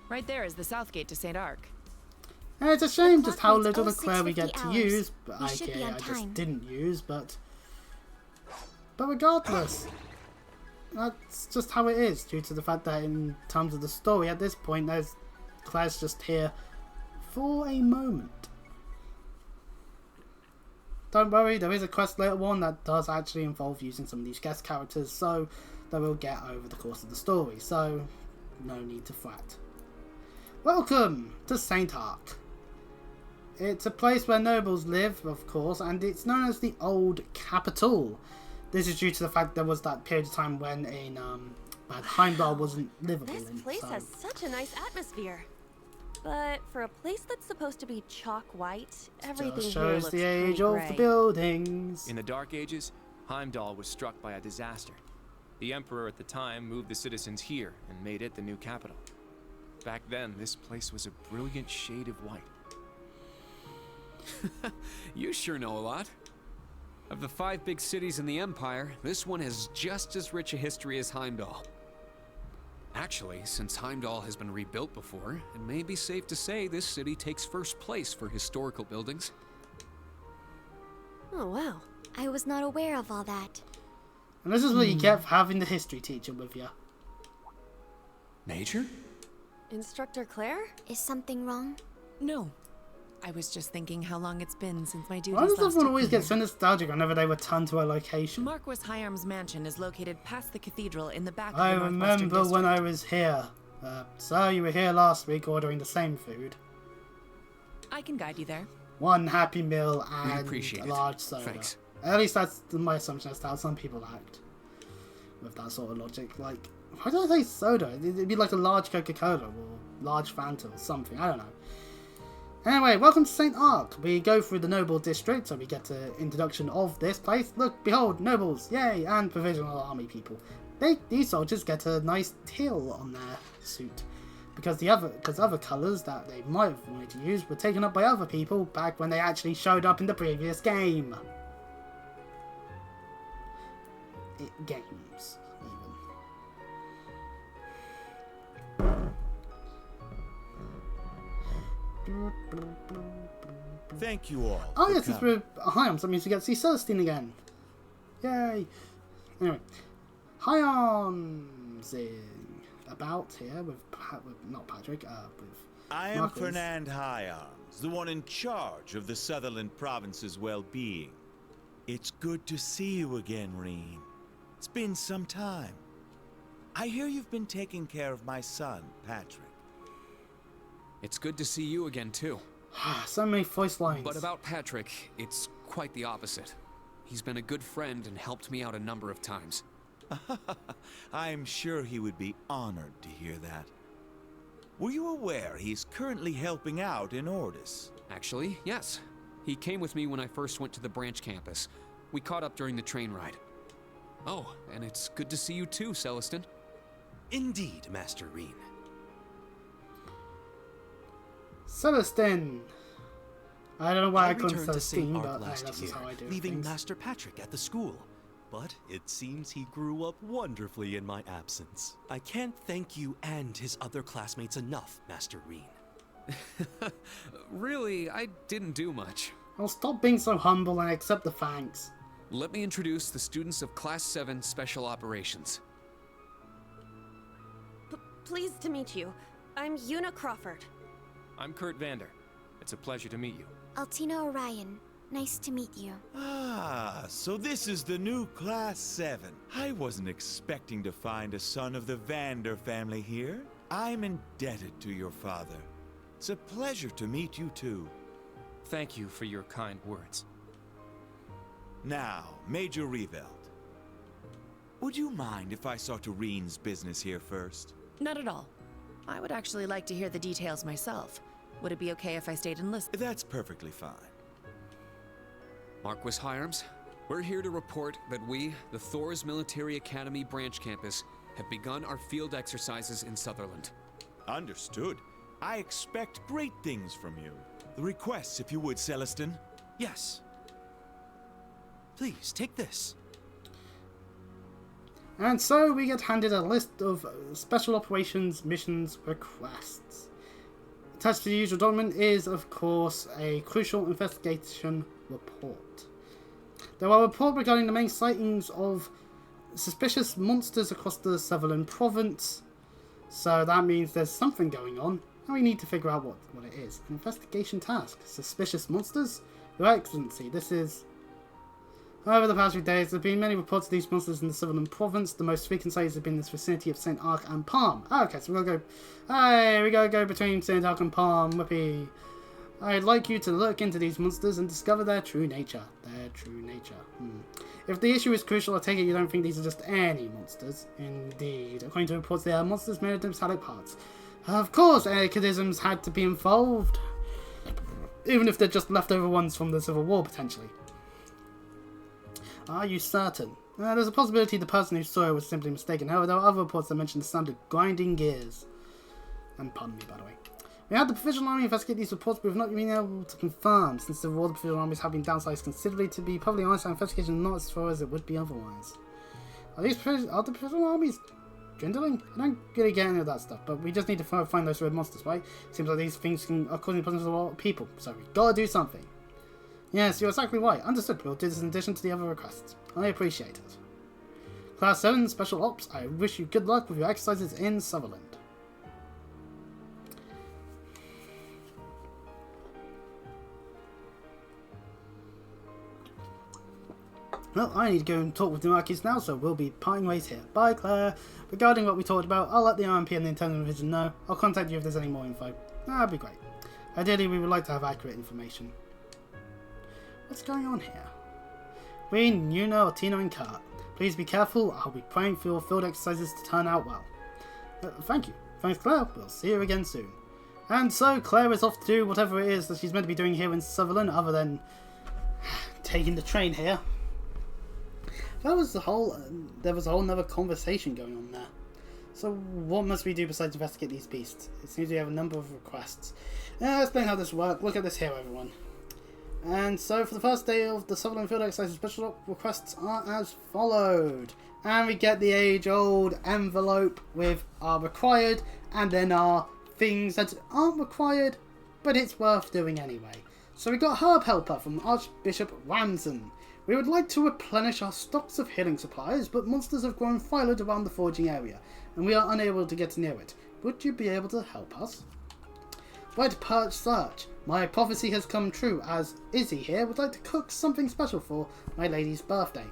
Right there is the south gate to St. Arc. And it's a shame just how little of Claire we get 06:50 to hours. use. But We should be on I time. just didn't use, but regardless, that's just how it is due to the fact that in terms of the story at this point, Claire's just here for a moment. Don't worry, there is a quest later on that does actually involve using some of these guest characters, so that we'll get over the course of the story, so no need to fret. Welcome to St. Arc. It's a place where nobles live, of course, and it's known as the Old Capital. This is due to the fact there was that period of time when Heimdall wasn't livable. This place has such a nice atmosphere. But for a place that's supposed to be chalk white, everything just here shows looks the age pretty of gray. the buildings. In the Dark Ages, Heimdall was struck by a disaster. The Emperor at the time moved the citizens here and made it the new capital. Back then, this place was a brilliant shade of white. You sure know a lot. Of the 5 big cities in the Empire, this one has just as rich a history as Heimdall. Actually, since Heimdall has been rebuilt before, it may be safe to say this city takes first place for historical buildings. Oh, wow. I was not aware of all that. And this is what you get for having the history teacher with you. Major? Instructor Claire? Is something wrong? No. I was just thinking how long it's been since my duties Why does last everyone took always me get here. so nostalgic whenever they return to a location? Marquis Hyarm's mansion is located past the cathedral in the back I of the Northwestern remember when District. I was here. So you were here last week ordering the same food. I can guide you there. One Happy Meal We and appreciate a it. large soda. Thanks. At least that's my assumption as to how some people act. With that sort of logic. Like, why do I say soda? It'd be like a large Coca-Cola or large Fanta or something. I don't know. Anyway, welcome to St. Ark. We go through the Noble District, so we get an introduction of this place. Look, behold, nobles, yay, and provisional army people. These soldiers get a nice teal on their suit. Because other colours that they might have wanted to use were taken up by other people back when they actually showed up in the previous game. Games, even. Thank you all. Oh yes, it's with Hyams. That means we get to see Celestine again. Yay! Anyway, Hyams is about here with not Patrick. With I am Marcus. Fernand Hyams, the one in charge of the Sutherland province's well-being. It's good to see you again, Reen. It's been some time. I hear you've been taking care of my son, Patrick. It's good to see you again, too. So many voice lines. But about Patrick, it's quite the opposite. He's been a good friend and helped me out a number of times. I'm sure he would be honored to hear that. Were you aware he's currently helping out in Ordis? Actually, yes. He came with me when I first went to the branch campus. We caught up during the train ride. Oh, and it's good to see you too, Celestine. Indeed, Master Reen. Celestine. I don't know why I call him returned to St. Celestine, Ark but last that's year, just how I do leaving things. Master Patrick at the school. But it seems he grew up wonderfully in my absence. I can't thank you and his other classmates enough, Master Reen. Really, I didn't do much. I'll stop being so humble and accept the thanks. Let me introduce the students of Class 7 Special Operations. Pleased to meet you. I'm Una Crawford. I'm Kurt Vander. It's a pleasure to meet you. Altina Orion. Nice to meet you. Ah, so this is the new Class 7. I wasn't expecting to find a son of the Vander family here. I'm indebted to your father. It's a pleasure to meet you too. Thank you for your kind words. Now, Major Reveld. Would you mind if I saw to Reen's business here first? Not at all. I would actually like to hear the details myself. Would it be okay if I stayed and listened? That's perfectly fine. Marquis Hyarms, we're here to report that we, the Thor's Military Academy branch campus, have begun our field exercises in Sutherland. Understood. I expect great things from you. The requests, if you would, Celestine. Yes. Please, take this. And so we get handed a list of special operations missions requests. Attached to the usual document is, of course, a crucial investigation report. There are reports regarding the main sightings of suspicious monsters across the Sutherland province. So that means there's something going on, and we need to figure out what it is. An investigation task. Suspicious monsters? Your Excellency, this is... Over the past few days, there have been many reports of these monsters in the Sutherland province. The most frequent sightings have been in the vicinity of St. Ark and Palm. Okay, so we're gonna go... Hey, we gotta go between St. Ark and Palm. Whoopee. I'd like you to look into these monsters and discover their true nature. If the issue is crucial, I take it you don't think these are just any monsters. Indeed. According to reports, they are monsters made of metallic parts. Of course, ecodisms had to be involved. Even if they're just leftover ones from the Civil War, potentially. Are you certain? There's a possibility the person who saw it was simply mistaken. However, there are other reports that mention the sound of grinding gears. And pardon me, by the way. We had the Provisional Army investigate these reports, but we've not been able to confirm, since the Royal Provisional Armies have been downsized considerably. To be perfectly honest, our investigation is not as far as it would be otherwise. Are the Provisional Armies dwindling? I don't really get any of that stuff, but we just need to find those red monsters, right? Seems like these things are causing problems with a lot of people, so we gotta do something. Yes, you're exactly right. Understood. We'll do this in addition to the other requests. I appreciate it. Class 7 Special Ops, I wish you good luck with your exercises in Sutherland. Well, I need to go and talk with the Marquis now, so we'll be parting ways here. Bye, Claire. Regarding what we talked about, I'll let the RMP and the Internal Division know. I'll contact you if there's any more info. That'd be great. Ideally, we would like to have accurate information. What's going on here? Reen, Yuna, Otina, and Kart. Please be careful. I'll be praying for your field exercises to turn out well. Thank you. Thanks, Claire. We'll see you again soon. And so, Claire is off to do whatever it is that she's meant to be doing here in Sutherland, other than taking the train here. There was a whole other conversation going on there. So what must we do besides investigate these beasts? It seems we have a number of requests. I'll explain how this works. Look at this here, everyone. And so for the first day of the Sutherland Field Exercise, special requests are as followed. And we get the age-old envelope with our required, and then our things that aren't required, but it's worth doing anyway. So we got Herb Helper from Archbishop Ramson. We would like to replenish our stocks of healing supplies, but monsters have grown violent around the forging area, and we are unable to get near it. Would you be able to help us? Red Perch Search. My prophecy has come true, as Izzy here would like to cook something special for my lady's birthday,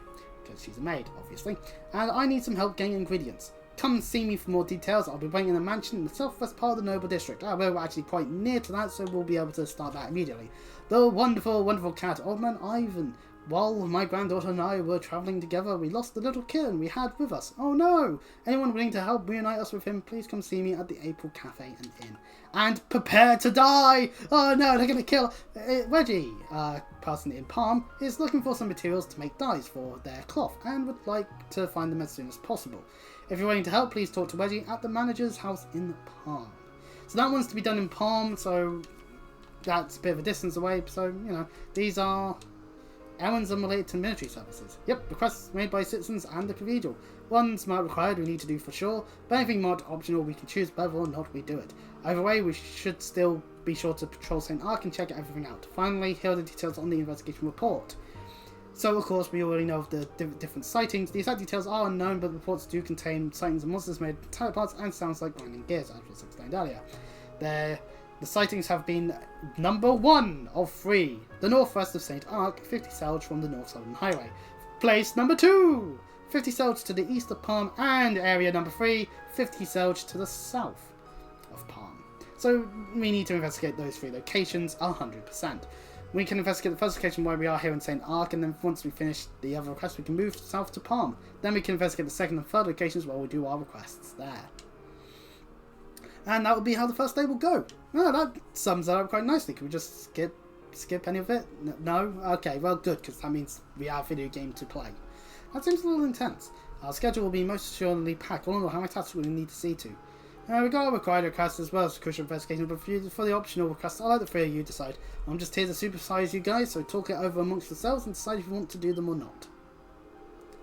because she's a maid, obviously, and I need some help getting ingredients. Come see me for more details. I'll be waiting in a mansion in the southwest part of the Noble District. We're actually quite near to that, so we'll be able to start that immediately. The wonderful, wonderful cat, Old Man Ivan. While my granddaughter and I were travelling together, we lost the little kitten we had with us. Oh no! Anyone willing to help reunite us with him, please come see me at the April Cafe and Inn. And prepare to die! Oh no, they're going to kill... Reggie, person in Palm, is looking for some materials to make dyes for their cloth and would like to find them as soon as possible. If you're willing to help, please talk to Reggie at the manager's house in Palm. So that one's to be done in Palm, so that's a bit of a distance away. So, you know, these are... errands unrelated to military services. Yep, requests made by citizens and the cathedral. One's marked required we need to do for sure, but anything marked optional we can choose whether or not we do it. Either way, we should still be sure to patrol St. Ark and check everything out. Finally, here are the details on the investigation report. So, of course, we already know of the different sightings. The exact details are unknown, but reports do contain sightings of monsters made of tire parts and sounds like grinding gears, as was explained earlier. The sightings have been number 1 of 3. The northwest of St. Ark, 50 salge from the North Southern Highway. Place number 2, 50 salge to the east of Palm. And area number 3, 50 salge to the south of Palm. So we need to investigate those 3 locations 100%. We can investigate the first location where we are here in St. Ark, and then once we finish the other requests we can move south to Palm. Then we can investigate the second and third locations where we do our requests there. And that will be how the first day will go. Oh, that sums that up quite nicely. Can we just skip any of it? No? Okay, well good, because that means we have a video game to play. That seems a little intense. Our schedule will be most assuredly packed. I don't know how many tasks we need to see to. We got our required requests as well as crucial investigations, but for the optional requests, I'll let the 3 of you decide. I'm just here to supervise you guys, so talk it over amongst yourselves and decide if you want to do them or not.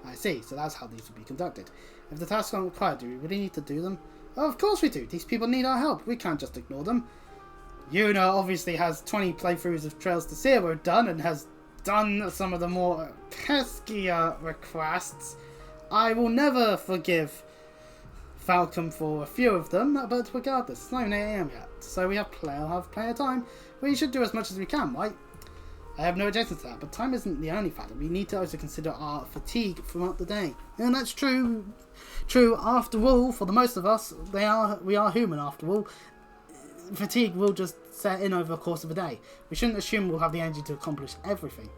I see, so that's how these will be conducted. If the tasks aren't required, do we really need to do them? Oh, of course we do. These people need our help. We can't just ignore them. Yuna obviously has 20 playthroughs of Trails to Zero done and has done some of the more peskier requests. I will never forgive Falcon for a few of them, but regardless, it's not even 8 AM yet, so we have plenty of time. We should do as much as we can, right? I have no objection to that, but time isn't the only factor. We need to also consider our fatigue throughout the day. And that's true. After all, for the most of us, we are human after all. Fatigue will just set in over the course of a day. We shouldn't assume we'll have the energy to accomplish everything.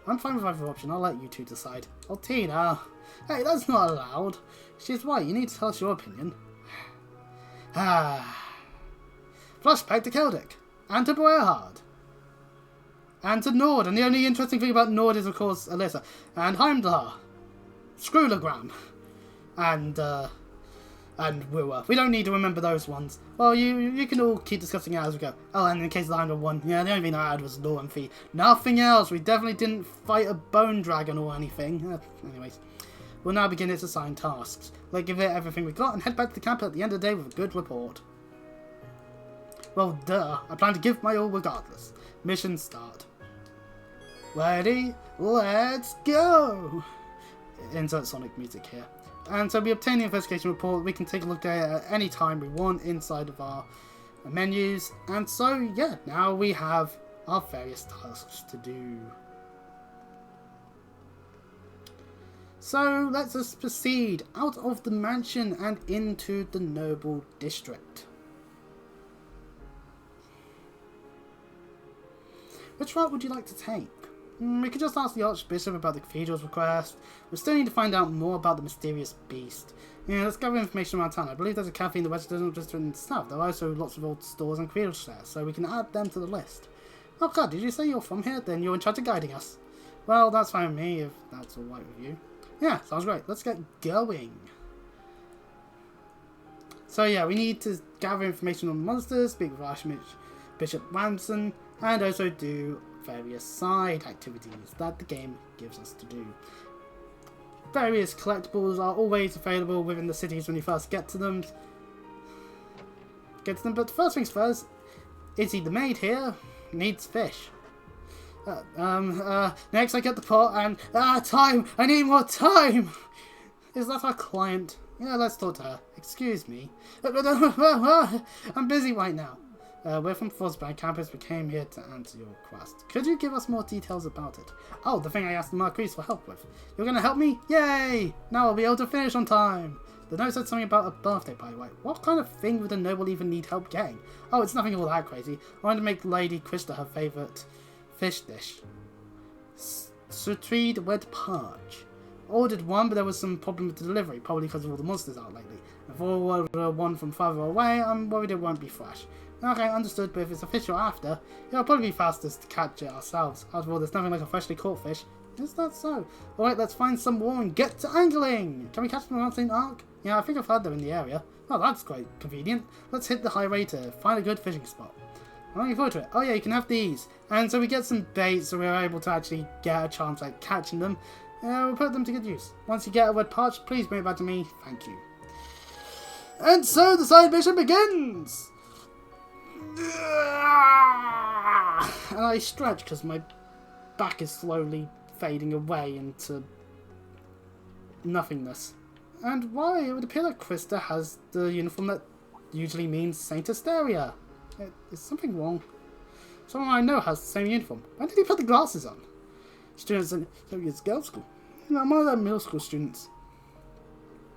I'm fine with either option. I'll let you two decide. Oh, Tina. Hey, that's not allowed. She's right. You need to tell us your opinion. Flashback to Celtic. And to Boerhard. And to Nord. And the only interesting thing about Nord is, of course, Alyssa. And Heimdall. Scroologram. And Wua. We don't need to remember those ones. Well, you can all keep discussing it as we go. Oh, and in case of the Heimdall one, yeah, the only thing I had was Law and Fee. Nothing else. We definitely didn't fight a bone dragon or anything. Anyways. We'll now begin its assigned tasks. Let's give it everything we got and head back to the camp at the end of the day with a good report. Well, duh. I plan to give my all regardless. Mission start. Ready? Let's go! Insert Sonic music here. And so we obtain the investigation report. We can take a look at it at any time we want inside of our menus. And so, yeah, now we have our various tasks to do. So let's just proceed out of the mansion and into the noble district. Which route would you like to take? We could just ask the Archbishop about the cathedral's request. We still need to find out more about the mysterious beast. Yeah, let's gather information around town. I believe there's a cafe in the residential district in the south. There are also lots of old stores and cathedrals there, so we can add them to the list. Oh god, did you say you're from here? Then you're in charge of guiding us. Well, that's fine with me, if that's alright with you. Yeah, sounds great. Let's get going. So yeah, we need to gather information on the monsters, speak with Archbishop Ransom, and also do various side activities that the game gives us to do. Various collectibles are always available within the cities when you first get to them. But first things first, Izzy the maid here needs fish. Next I get the pot and time! I need more time! Is that our client? Yeah, let's talk to her. Excuse me. I'm busy right now. We're from Fosbank campus. We came here to answer your request. Could you give us more details about it? Oh, the thing I asked the Marquise for help with. You're gonna help me? Yay! Now I'll be able to finish on time. The note said something about a birthday party, right? What kind of thing would a noble even need help getting? Oh, it's nothing all that crazy. I wanted to make Lady Krista her favourite fish dish. Sutherland wed perch. Ordered one, but there was some problem with the delivery, probably because of all the monsters out lately. If I order one from farther away, I'm worried it won't be fresh. Okay, understood, but if it's a fish you're after, it'll probably be fastest to catch it ourselves. After all, there's nothing like a freshly caught fish. Is that so? Alright, let's find some more and get to angling! Can we catch them around St. Ark? Yeah, I think I've heard them in the area. Oh, that's quite convenient. Let's hit the highway to find a good fishing spot. I'm looking forward to it. Oh yeah, you can have these. And so we get some bait, so we're able to actually get a chance at catching them. We'll put them to good use. Once you get a wet perch, please bring it back to me. Thank you. And so the side mission begins! And I stretch because my back is slowly fading away into nothingness. And why? It would appear that Krista has the uniform that usually means Saint Asteria. Is something wrong? Someone I know has the same uniform. When did he put the glasses on? Students in Soviet's girls' school. You know, I'm one of their middle school students.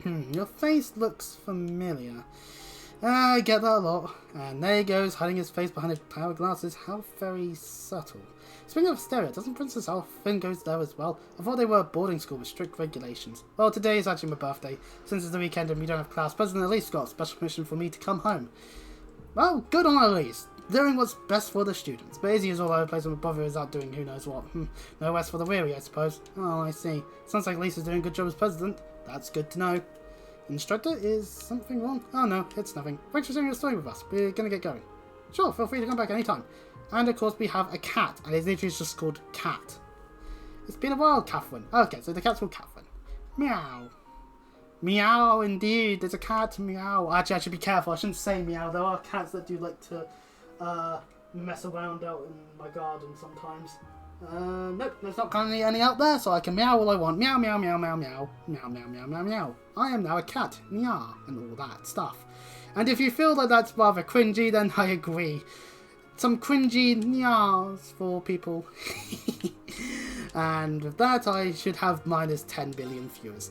Your face looks familiar. I get that a lot. And there he goes, hiding his face behind his power glasses. How very subtle. Speaking of Asteria, doesn't Princess Elfin goes there as well? I thought they were a boarding school with strict regulations. Well, today is actually my birthday. Since it's the weekend and we don't have class, President Elise got a special permission for me to come home. Well, good on Elise. Doing what's best for the students. But Izzy is all over the place and my brother is out doing who knows what. No rest for the weary, I suppose. Oh, I see. Sounds like Lisa's doing a good job as president. That's good to know. Instructor, is something wrong? Oh no, it's nothing. Thanks for sharing your story with us. We're gonna get going. Sure, feel free to come back anytime. And of course we have a cat, and his literally just called Cat. It's been a while, Catherine. Okay, so the cat's called Catherine. Meow. Meow, indeed. There's a cat. Meow. Actually, I should be careful. I shouldn't say meow. There are cats that do like to mess around out in my garden sometimes. Nope, there's not currently any out there, so I can meow all I want. Meow, meow, meow, meow, meow. Meow, meow, meow, meow, meow. I am now a cat. Meow. And all that stuff. And if you feel that that's rather cringy, then I agree. Some cringy meows for people. And with that, I should have minus 10 billion viewers.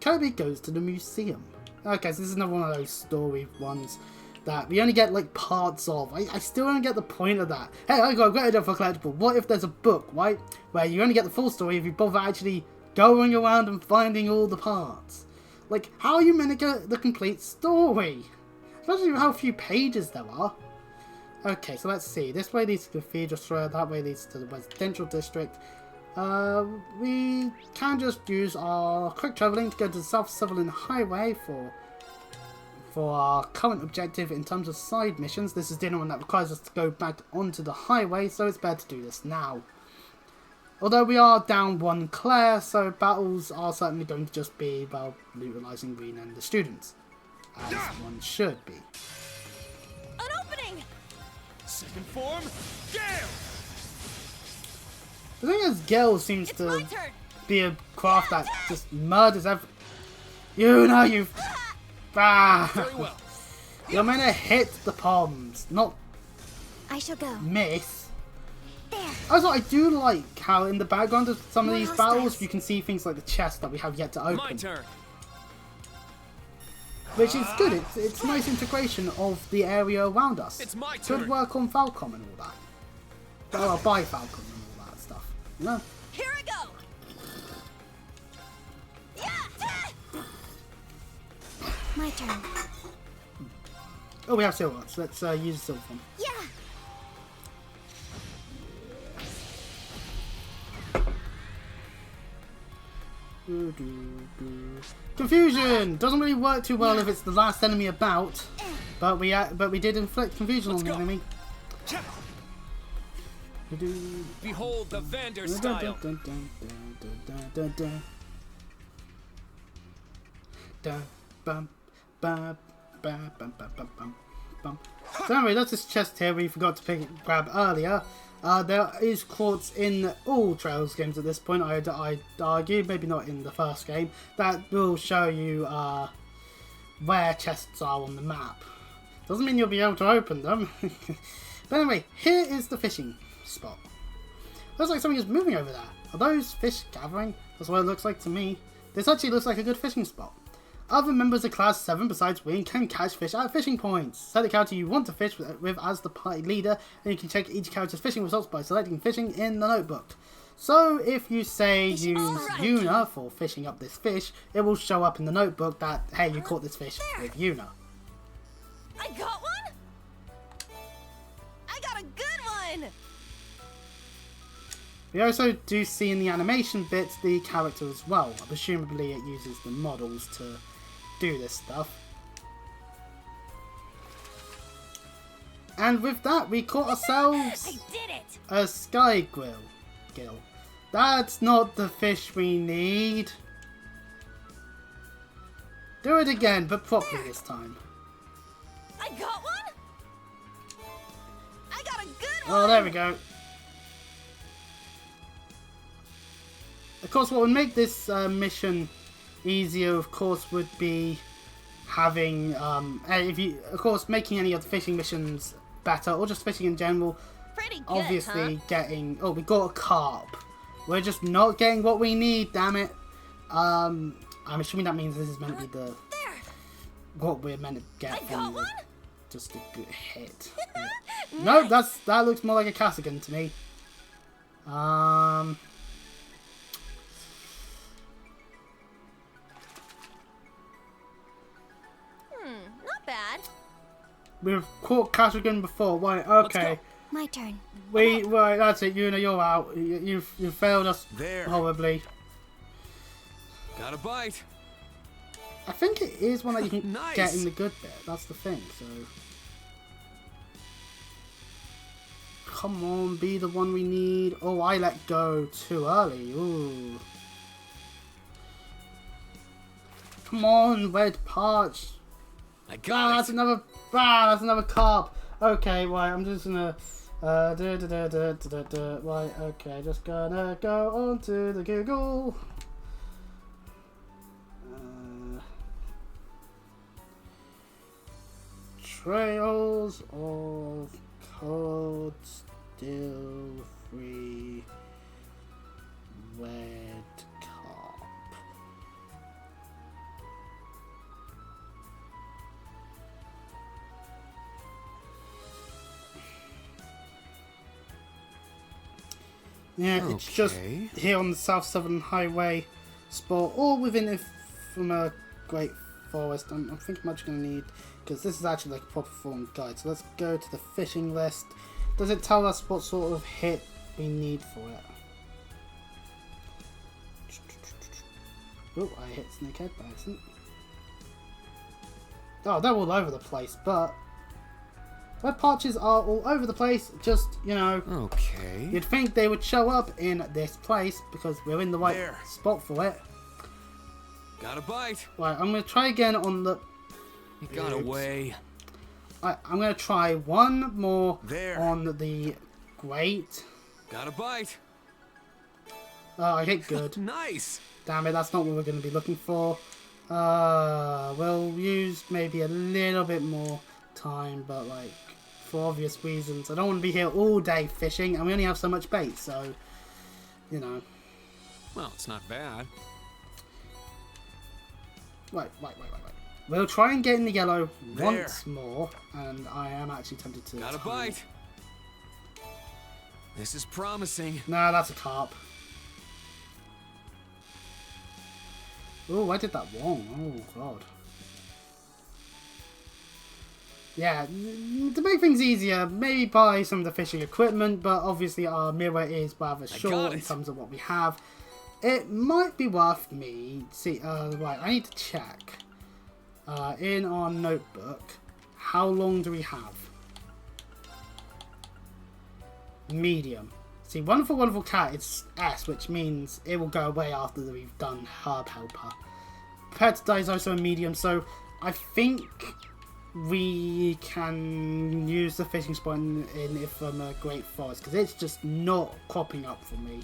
Kirby goes to the museum. Okay, so this is another one of those story ones that we only get like parts of. I still don't get the point of that. Hey, I got a great idea for a collectible. What if there's a book, right, where you only get the full story if you bother actually going around and finding all the parts? Like, how are you meant to get the complete story? Especially with how few pages there are. Okay, so let's see. This way leads to the cathedral square, that way leads to the residential district. We can just use our quick travelling to go to the South Sutherland Highway for our current objective in terms of side missions. This is the only one that requires us to go back onto the highway, so it's better to do this now. Although we are down one Claire, so battles are certainly going to just be about neutralizing Green and the students. As one should be. An opening! Second form, Gale! The thing is, Gale seems to be a craft that just murders every... You know you... Very well. You're meant to hit the palms, not I shall go. miss. There. Also, I do like how in the background of some of More these hostiles. battles, you can see things like the chest that we have yet to open. My turn. Which is good. It's a nice integration of the area around us. It's my Could turn. work on Falcom and all that. Well, by Falcom and all that stuff. You know? Here I go! My turn. Oh, we have silver. So let's use the silver one. Yeah. Confusion doesn't really work too well if it's the last enemy about, but we did inflict confusion on the enemy. Behold the Vander style. So anyway, that's this chest here we forgot to grab earlier. There is quartz in all Trails games at this point, I'd argue, maybe not in the first game. That will show you where chests are on the map. Doesn't mean you'll be able to open them. But anyway, here is the fishing spot. Looks like something is moving over there. Are those fish gathering? That's what it looks like to me. This actually looks like a good fishing spot. Other members of Class 7 besides Wing can catch fish at fishing points. Set the character you want to fish with as the party leader, and you can check each character's fishing results by selecting fishing in the notebook. So if you say use Yuna for fishing up this fish, it will show up in the notebook that, hey, you caught this fish with Yuna. I got one? I got a good one! We also do see in the animation bits the character as well. Presumably it uses the models to do this stuff. And with that, we caught ourselves a sky gill. That's not the fish we need. Do it again, but properly this time. I got one? I got a good one! Oh, there we go. Of course, what would make this mission easier, of course, would be having, making any of the fishing missions better, or just fishing in general. Pretty good, Obviously, huh? getting... Oh, we got a carp. We're just not getting what we need, damn it. I'm assuming that means this is meant to be the... What we're meant to get from just a good hit. Yeah. No, that looks more like a Cassigan to me. Not bad. We've caught Cassigan before. Right, okay. My turn. Right, that's it. Yuna, you're out. You failed us horribly. Got a bite. I think it is one that you can Nice. get in the good bit. That's the thing. So, come on, be the one we need. Oh, I let go too early. Ooh. Come on, red parch. I got That's another. That's another carp. Okay, right. I'm just gonna. Right. Okay. Just gonna go onto the Google. Trails of Cold Steel Free Red Carp. Yeah, it's just here on the South Southern Highway spot, or within it from a great forest. I think I'm actually going to need, because this is actually like a proper form guide. So let's go to the fishing list. Does it tell us what sort of hit we need for it? Oh, I hit Snakehead by accident. Oh, they're all over the place, but Red patches are all over the place. Just, you know, okay. You'd think they would show up in this place because we're in the right spot for it. Got a bite. Right, I'm going to try again on the... It got away. Right, I'm going to try one more on the grate. Got a bite. Oh, I hit good. Nice. Damn it, that's not what we're going to be looking for. We'll use maybe a little bit more time, but like, for obvious reasons. I don't want to be here all day fishing, and we only have so much bait, so, you know. Well, it's not bad. Right. We'll try and get in the yellow once more, and I am actually tempted to... Got a bite. This is promising. No, that's a carp. Oh, I did that wrong. Oh, God. Yeah, to make things easier, maybe buy some of the fishing equipment, but obviously our mirror is rather short in terms of what we have. It might be worth me... See, right, I need to check. In our notebook, how long do we have? Medium. See, Wonderful Wonderful Cat is S, which means it will go away after we've done Herb Helper. Prepared to Die is also a medium, so I think we can use the fishing spot in from a Great Forest, because it's just not cropping up for me.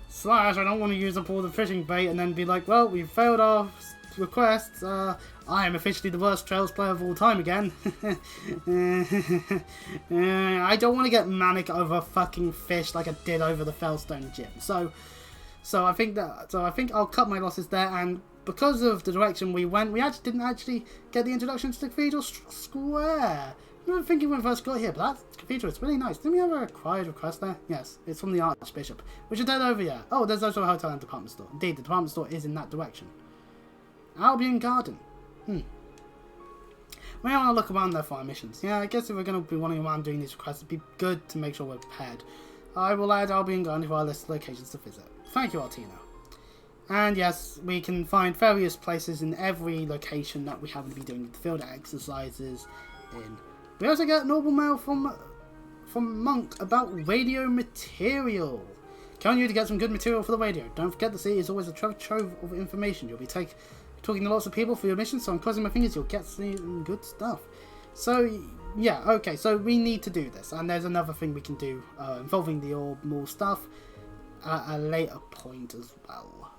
Slash, I don't want to use up all the fishing bait and then be like, well, we've failed our requests. I am officially the worst Trails player of all time again. I don't want to get manic over fucking fish like I did over the Fellstone Gym. So I think I'll cut my losses there, and because of the direction we went, we actually didn't get the introduction to the Cathedral Square. I remember thinking when we first got here, but that cathedral is really nice. Didn't we have a required request there? Yes, it's from the Archbishop. We should head over here. Oh, there's also a hotel and department store. Indeed, the department store is in that direction. Albion Garden. We might want to look around there for our missions. Yeah, I guess if we're going to be wandering around doing these requests, it'd be good to make sure we're prepared. I will add Albion Garden to our list of locations to visit. Thank you, Altino. And yes, we can find various places in every location that we happen to be doing the field exercises in. We also get normal mail from Monk about radio material. Counting you to get some good material for the radio. Don't forget the city is always a treasure trove of information. You'll be talking to lots of people for your mission, so I'm crossing my fingers you'll get some good stuff. So, yeah, okay, so we need to do this. And there's another thing we can do involving the Orb Mall stuff at a later point as well.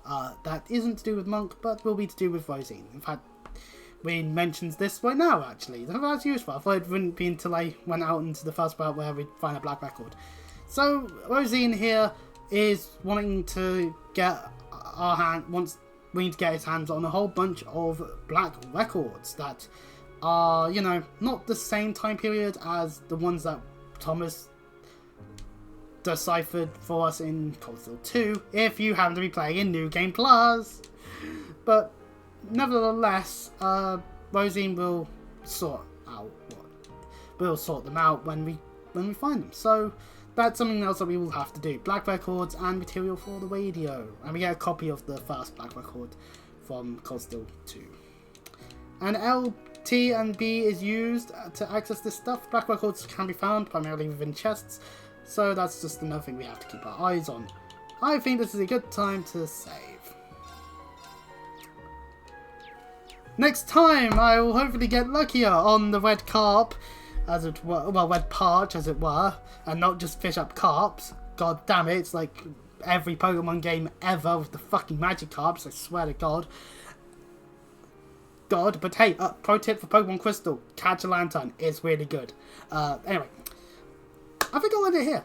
That isn't to do with Monk, but will be to do with Rosine. In fact, we mentions this right now, actually. That's useful. I thought it wouldn't be until I went out into the first part where we'd find a black record. So, Rosine here is wanting to get we need to get his hands on a whole bunch of black records that are, you know, not the same time period as the ones that Thomas deciphered for us in Cold Steel 2, if you happen to be playing in New Game Plus. But nevertheless, Rosine will sort them out when we find them. So that's something else that we will have to do. Black records and material for the radio. And we get a copy of the first black record from Cold Steel 2. And LT and B is used to access this stuff. Black records can be found primarily within chests, so that's just another thing we have to keep our eyes on. I think this is a good time to save. Next time, I will hopefully get luckier on the red carp, as it were, well, red parch, as it were, and not just fish up carps. God damn it, it's like every Pokemon game ever with the fucking magic carps, I swear to God. But hey, pro tip for Pokemon Crystal, catch a lantern, it's really good. Anyway, I think I'll end it here.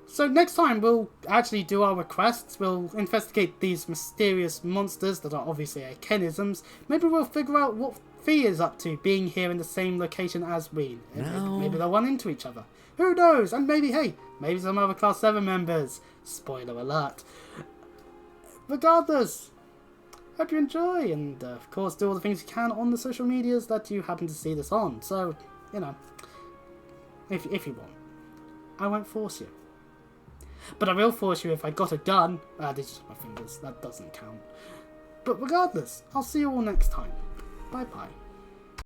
So next time we'll actually do our requests, we'll investigate these mysterious monsters that are obviously Akenisms. Maybe we'll figure out what Fee is up to being here in the same location as we. Maybe they'll run into each other. Who knows? And maybe, hey, maybe some other Class 7 members. Spoiler alert. Regardless, hope you enjoy, and of course do all the things you can on the social medias that you happen to see this on. So, you know, if you want. I won't force you. But I will force you if I got a gun. These are just my fingers, that doesn't count. But regardless, I'll see you all next time. Bye bye.